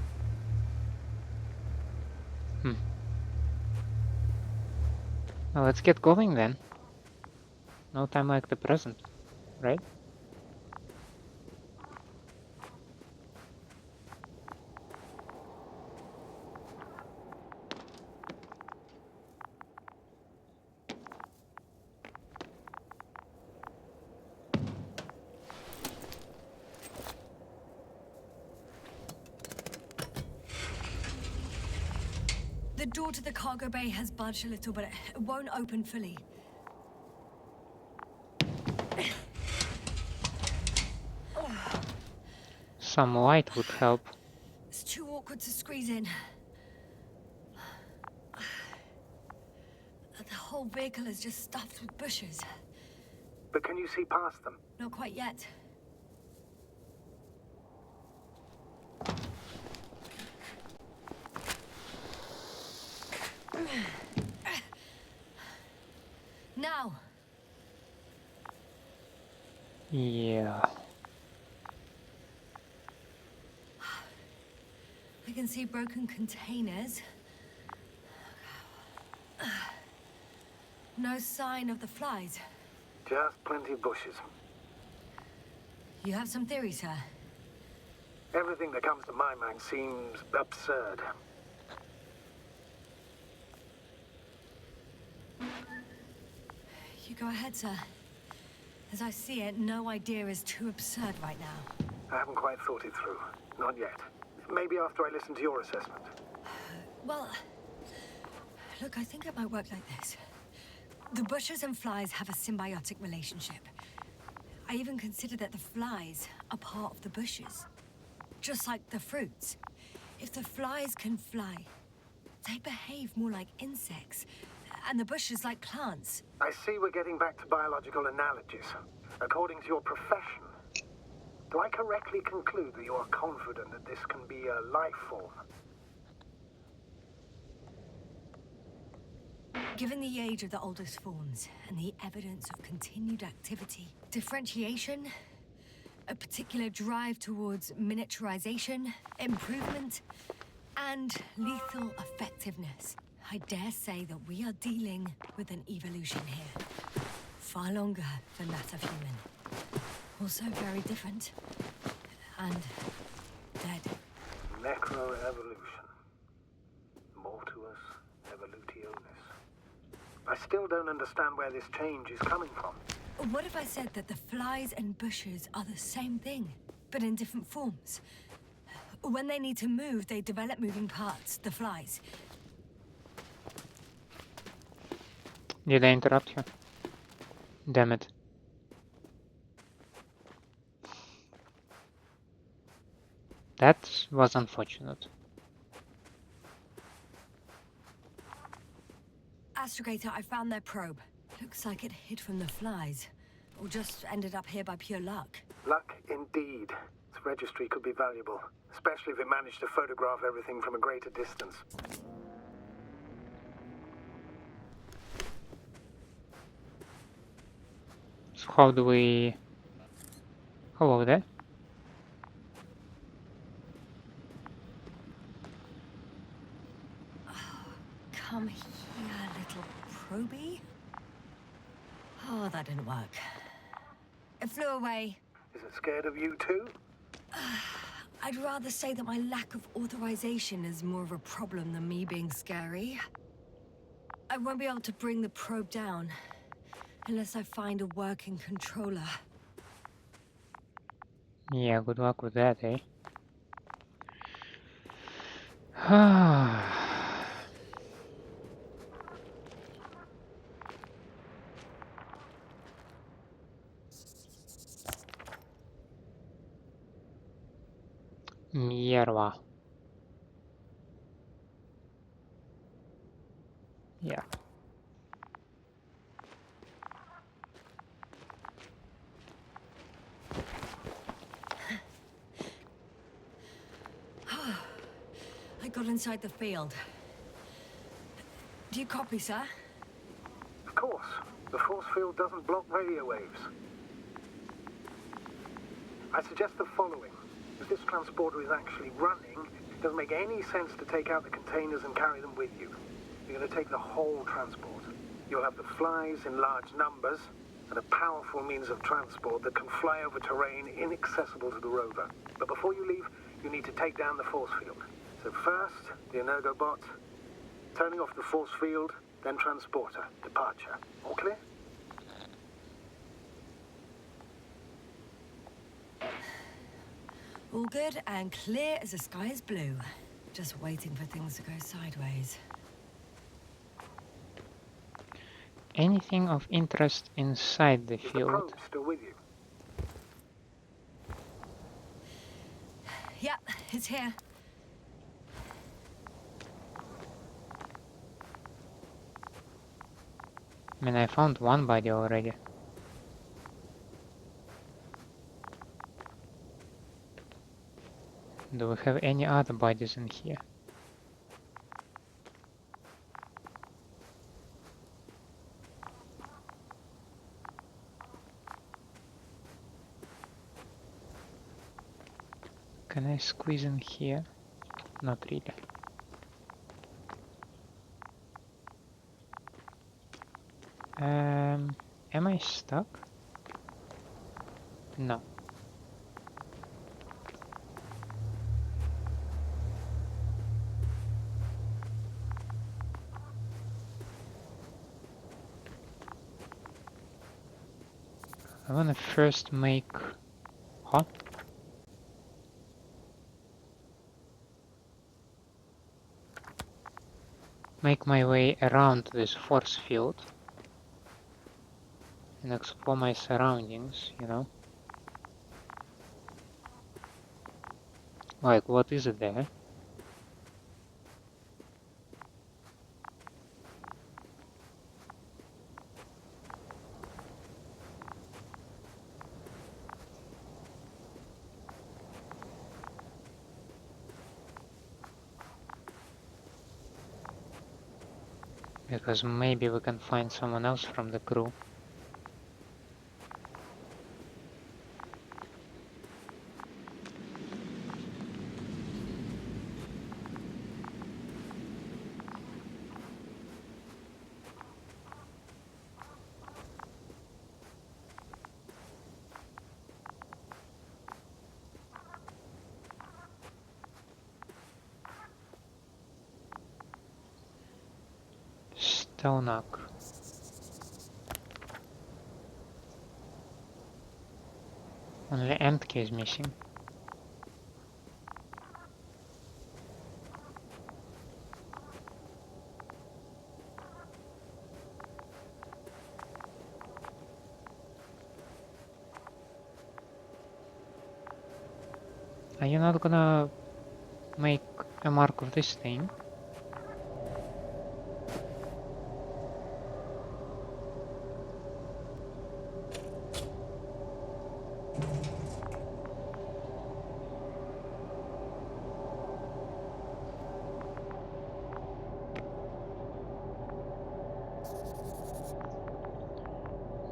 Well, let's get going then. No time like the present, right? The door to the cargo bay has budged a little, but it won't open fully. Some light would help. It's too awkward to squeeze in. The whole vehicle is just stuffed with bushes. But can you see past them? Not quite yet. Now. Yeah. I can see broken containers. No sign of the flies. Just plenty of bushes. You have some theories, sir? Everything that comes to my mind seems absurd. You go ahead, sir. As I see it, no idea is too absurd right now. I haven't quite thought it through. Not yet. Maybe after I listen to your assessment. Well, look, I think it might work like this. The bushes and flies have a symbiotic relationship. I even consider that the flies are part of the bushes. Just like the fruits. If the flies can fly, they behave more like insects, and the bushes like plants. I see we're getting back to biological analogies. According to your profession, do I correctly conclude that you are confident that this can be a life form? Given the age of the oldest forms and the evidence of continued activity, differentiation, a particular drive towards miniaturization, improvement, and lethal effectiveness, I dare say that we are dealing with an evolution here. Far longer than that of human. Also very different. And dead. Necroevolution. Mortuus evolutionis. I still don't understand where this change is coming from. What if I said that the flies and bushes are the same thing, but in different forms? When they need to move, they develop moving parts, the flies. Did I interrupt you? Damn it. That was unfortunate. Astrogator, I found their probe. Looks like it hid from the flies. Or just ended up here by pure luck. Luck indeed. This registry could be valuable, especially if it managed to photograph everything from a greater distance. So how do we... Hello there. Come here, little proby? Oh, that didn't work. It flew away. Is it scared of you too? I'd rather say that my lack of authorization is more of a problem than me being scary. I won't be able to bring the probe down unless I find a working controller. Yeah, good luck with that, eh? Mierda. Yeah. I got inside the field. Do you copy, sir? Of course. The force field doesn't block radio waves. I suggest the following. If this transporter is actually running, it doesn't make any sense to take out the containers and carry them with you. You're going to take the whole transport. You'll have the flies in large numbers, and a powerful means of transport that can fly over terrain inaccessible to the rover. But before you leave, you need to take down the force field. So first, the Energobot, turning off the force field, then transporter, departure. All clear? All good and clear as the sky is blue. Just waiting for things to go sideways. Anything of interest inside the Is the field? probe still with you? Yep, it's here. I mean, I found one body already. Do we have any other bodies in here? Can I squeeze in here? Not really. Am I stuck? No. I wanna first make... Huh? Make my way around this force field and explore my surroundings, you know? Like, what is it there? Because maybe we can find someone else from the crew. Stelinak. Only Antke is missing. Are you not gonna make a mark of this thing?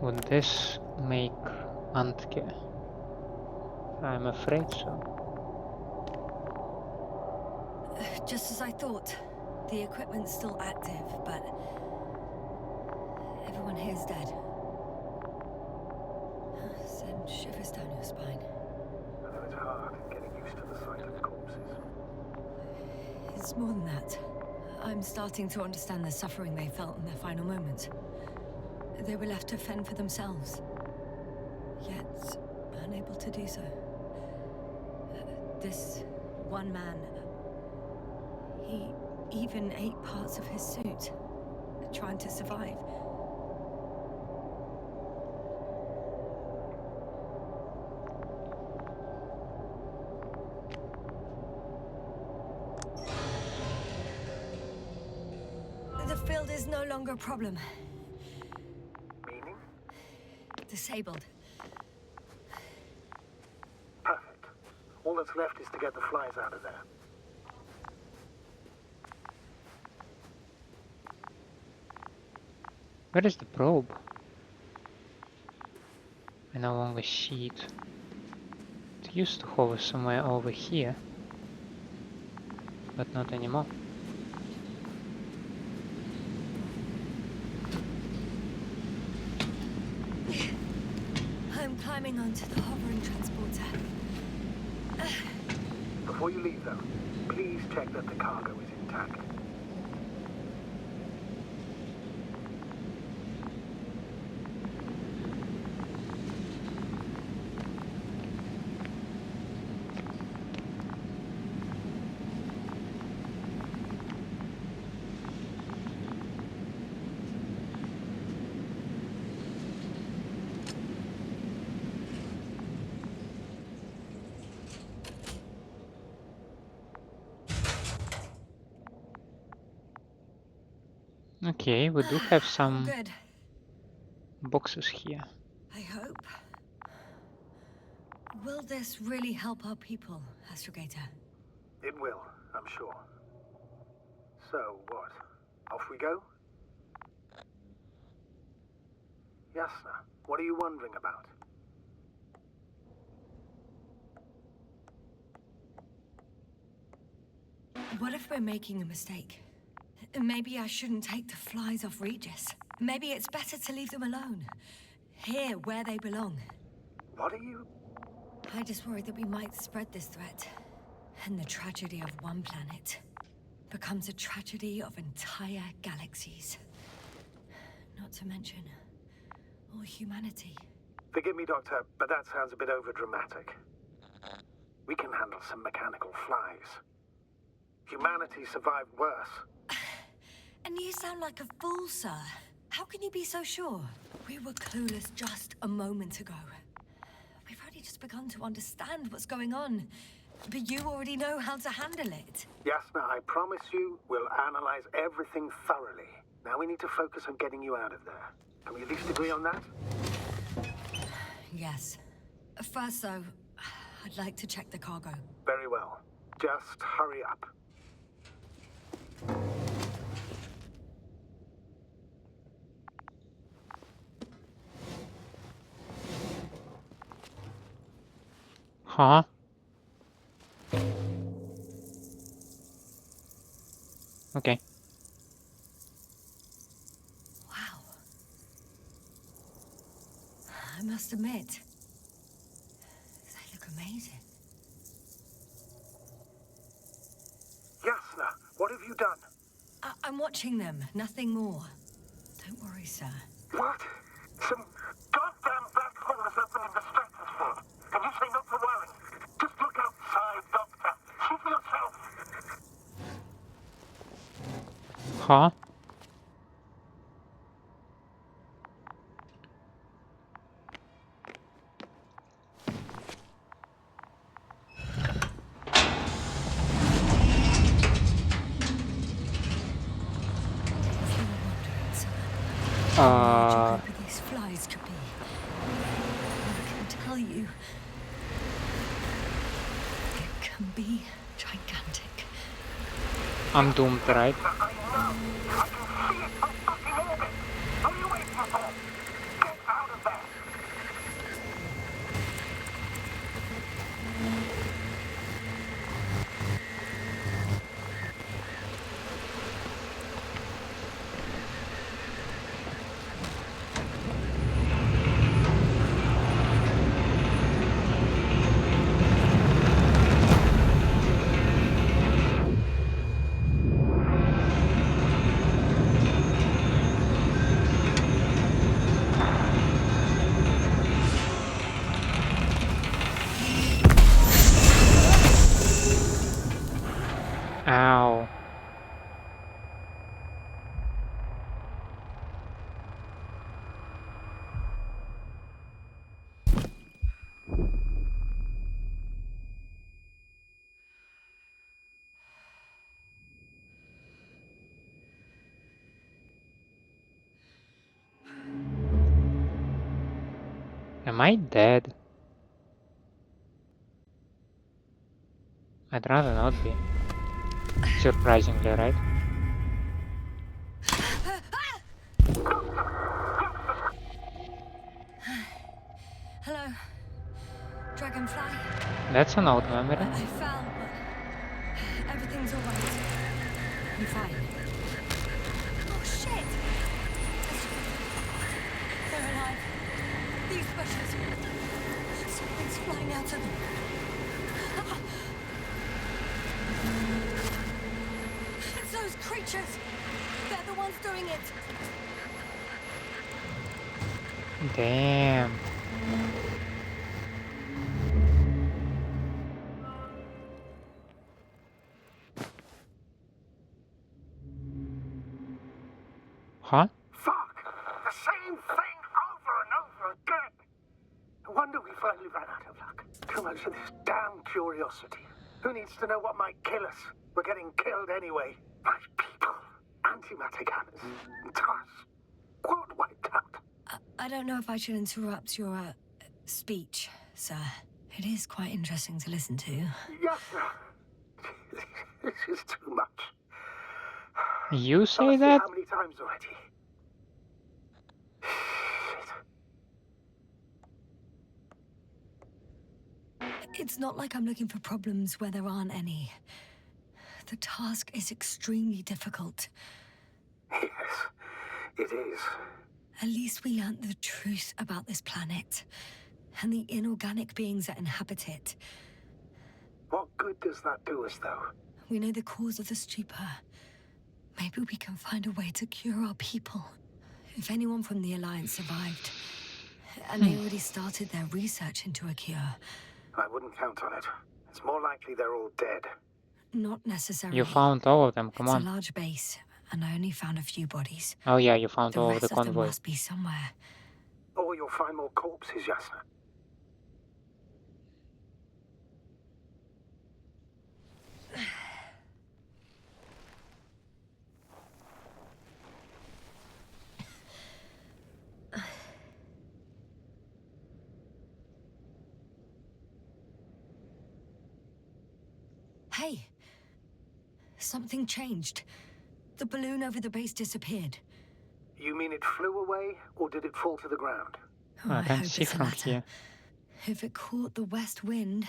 Would this make Antke? I'm afraid so. Just as I thought. The equipment's still active, but Everyone here's dead. Send shivers down your spine. I know it's hard getting used to the sight of corpses. It's more than that. I'm starting to understand the suffering they felt in their final moments. They were left to fend for themselves, yet unable to do so. This one man, he even ate parts of his suit, trying to survive. The field is no longer a problem. Meaning? Disabled. Perfect. All that's left is to get the flies out of there. Where is the probe? I no longer see it. It used to hover somewhere over here, but not anymore. I'm climbing onto the hovering transporter. Before you leave, though, please check that the cargo is intact. Okay, we do have All some good. boxes here. I hope. Will this really help our people, Astrogator? It will, I'm sure. So, what? Off we go? Yasna, what are you wondering about? What if we're making a mistake? Maybe I shouldn't take the flies off Regis. Maybe it's better to leave them alone. Here, where they belong. What are you... I just worry that we might spread this threat. And the tragedy of one planet becomes a tragedy of entire galaxies. Not to mention, all humanity. Forgive me, Doctor, but that sounds a bit overdramatic. We can handle some mechanical flies. Humanity survived worse. And you sound like a fool, sir. How can you be so sure? We were clueless just a moment ago. We've only just begun to understand what's going on. But you already know how to handle it. Yasna, I promise you, we'll analyze everything thoroughly. Now we need to focus on getting you out of there. Can we at least agree on that? Yes. First, though, I'd like to check the cargo. Very well. Just hurry up. Huh? Okay. Wow. I must admit, they look amazing. Yasna, what have you done? I'm watching them, nothing more. Don't worry, sir. What? Some goddamn black hole is opening the stratosphere. And you say not to worry. Just look outside, Doctor. See for yourself. Huh? If you were wondering, sir, how much these flies could be, I can tell you, it can be gigantic. I'm doomed, right? I know. I can see it from fucking orbit. What are you waiting for? Get out of there. Wow. Am I dead? I'd rather not be. Surprisingly, right? Hello, Dragonfly. That's an old memory. I fell, but everything's all right. I'm fine. Oh shit! They're alive. These bushes. Something's flying out of them. It's those creatures. They're the ones doing it. Damn. Huh? Fuck! The same thing over and over again! No wonder we finally ran out of luck. Too much of this damn curiosity. Who needs to know what might kill us? We're getting killed anyway. My people. Antimat gunners. Tars. World wiped out. I don't know if I should interrupt your speech, sir. It is quite interesting to listen to. Yes, sir. This is too much. You say Honestly, that? how many times already? Shit. It's not like I'm looking for problems where there aren't any. The task is extremely difficult. Yes, it is. At least we learned the truth about this planet and the inorganic beings that inhabit it. What good does that do us, though? We know the cause of the stupor. Maybe we can find a way to cure our people. If anyone from the Alliance survived, and they already started their research into a cure. I wouldn't count on it. It's more likely they're all dead. Not necessarily. You found all of them, come It's on. a large base, and I only found a few bodies. Oh yeah, you found The all of rest the of them convoy. must be somewhere. Or you'll find more corpses, Yasna. Hey! Something changed. The balloon over the base disappeared. You mean it flew away, or did it fall to the ground? Oh, I I can hope see it's the from latter. here. If it caught the west wind,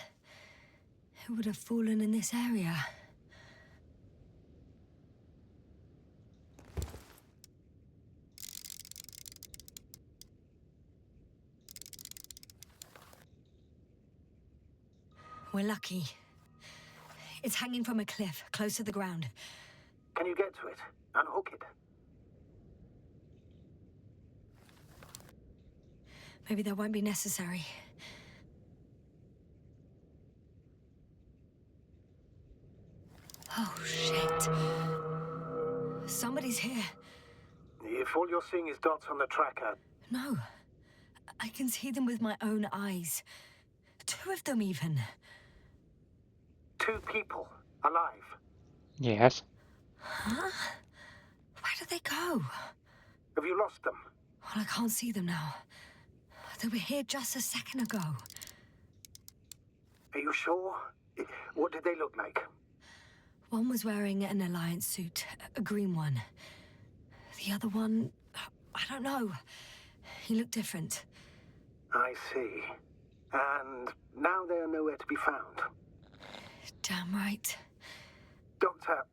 it would have fallen in this area. We're lucky. It's hanging from a cliff, close to the ground. Can you get to it? Unhook it? Maybe that won't be necessary. Oh, shit. Somebody's here. If all you're seeing is dots on the tracker, No. I can see them with my own eyes. 2 of them, even. 2 people, alive. Yes. Huh? Where did they go? Have you lost them? Well, I can't see them now. They were here just a second ago. Are you sure? What did they look like? One was wearing an Alliance suit, a green one. The other one, I don't know. He looked different. I see. And now they are nowhere to be found. Damn right. Doctor,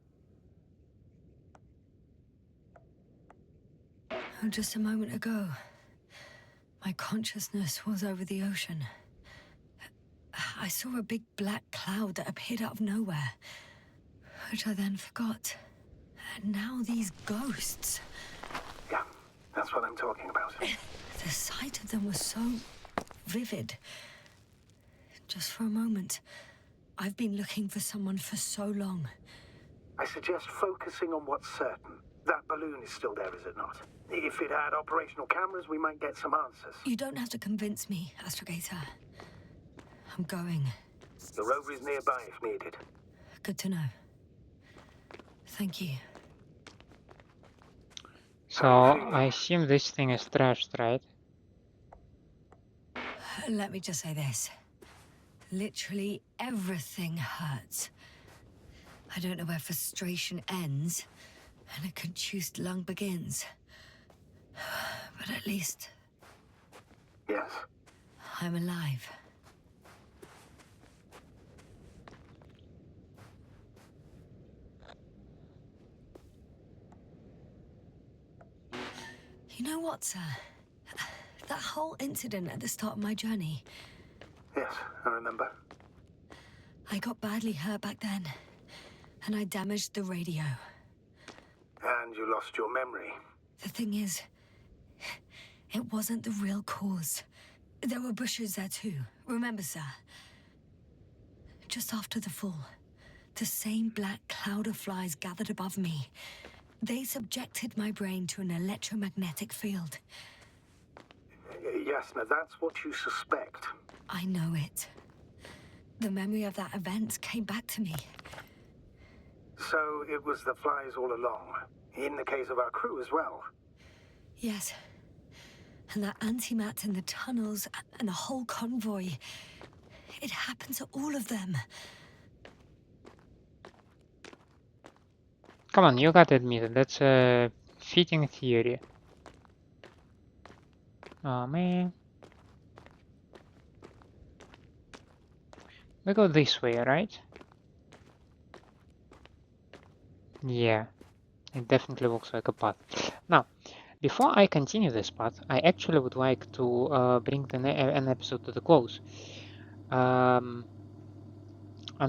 Oh, just a moment ago, my consciousness was over the ocean. I saw a big black cloud that appeared out of nowhere, which I then forgot. And now these ghosts. yeah, that's what I'm talking about. The sight of them was so vivid. Just for a moment, I've been looking for someone for so long. I suggest focusing on what's certain. That balloon is still there, is it not? If it had operational cameras, we might get some answers. You don't have to convince me, Astrogator. I'm going. The rover is nearby if needed. Good to know. Thank you. So I assume this thing is trashed, right? Let me just say this. Literally everything hurts. I don't know where frustration ends and a contused lung begins. But at least Yes. I'm alive. You know what, sir? That whole incident at the start of my journey, Yes, I remember. I got badly hurt back then, and I damaged the radio. And you lost your memory. The thing is, it wasn't the real cause. There were bushes there too, remember, sir? Just after the fall, the same black cloud of flies gathered above me. They subjected my brain to an electromagnetic field. Yes, now that's what you suspect. I know it. The memory of that event came back to me. So it was the flies all along. In the case of our crew as well. Yes. And that Antimat in the tunnels and the whole convoy. It happened to all of them. Come on, you gotta admit it. That's a fitting theory. Oh man. We go this way, right? Yeah, it definitely looks like a path. Now, before I continue this path, I actually would like to bring an episode to the close. I'm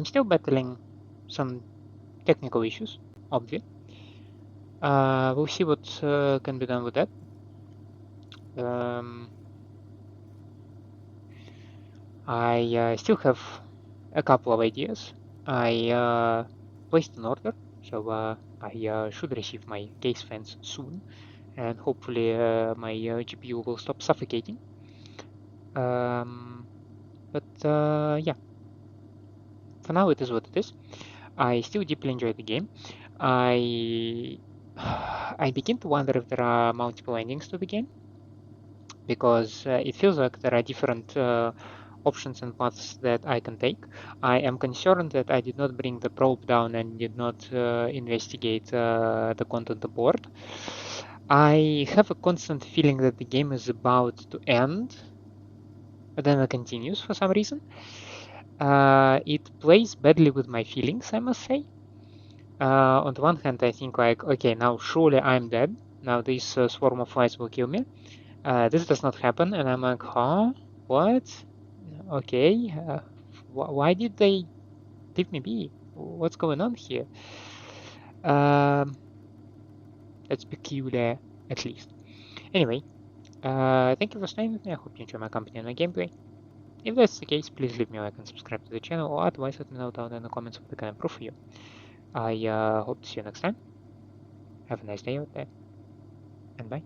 still battling some technical issues, obviously. We'll see what can be done with that. I still have a couple of ideas. I placed an order, so I should receive my case fans soon, and hopefully my GPU will stop suffocating. But yeah, for now it is what it is. I still deeply enjoy the game. I begin to wonder if there are multiple endings to the game, because it feels like there are different options and paths that I can take. I am concerned that I did not bring the probe down and did not investigate the content aboard. I have a constant feeling that the game is about to end, but then it continues for some reason. It plays badly with my feelings, I must say. On the one hand, I think like, okay, now surely I'm dead. Now this swarm of flies will kill me. This does not happen, and I'm like, huh? What? Okay. Why did they leave me be? What's going on here? That's peculiar, at least. Anyway, thank you for staying with me. I hope you enjoy my company and my gameplay. If that's the case, please leave me a like and subscribe to the channel, or otherwise let me know down in the comments what I can improve for you. I hope to see you next time. Have a nice day out there, and bye.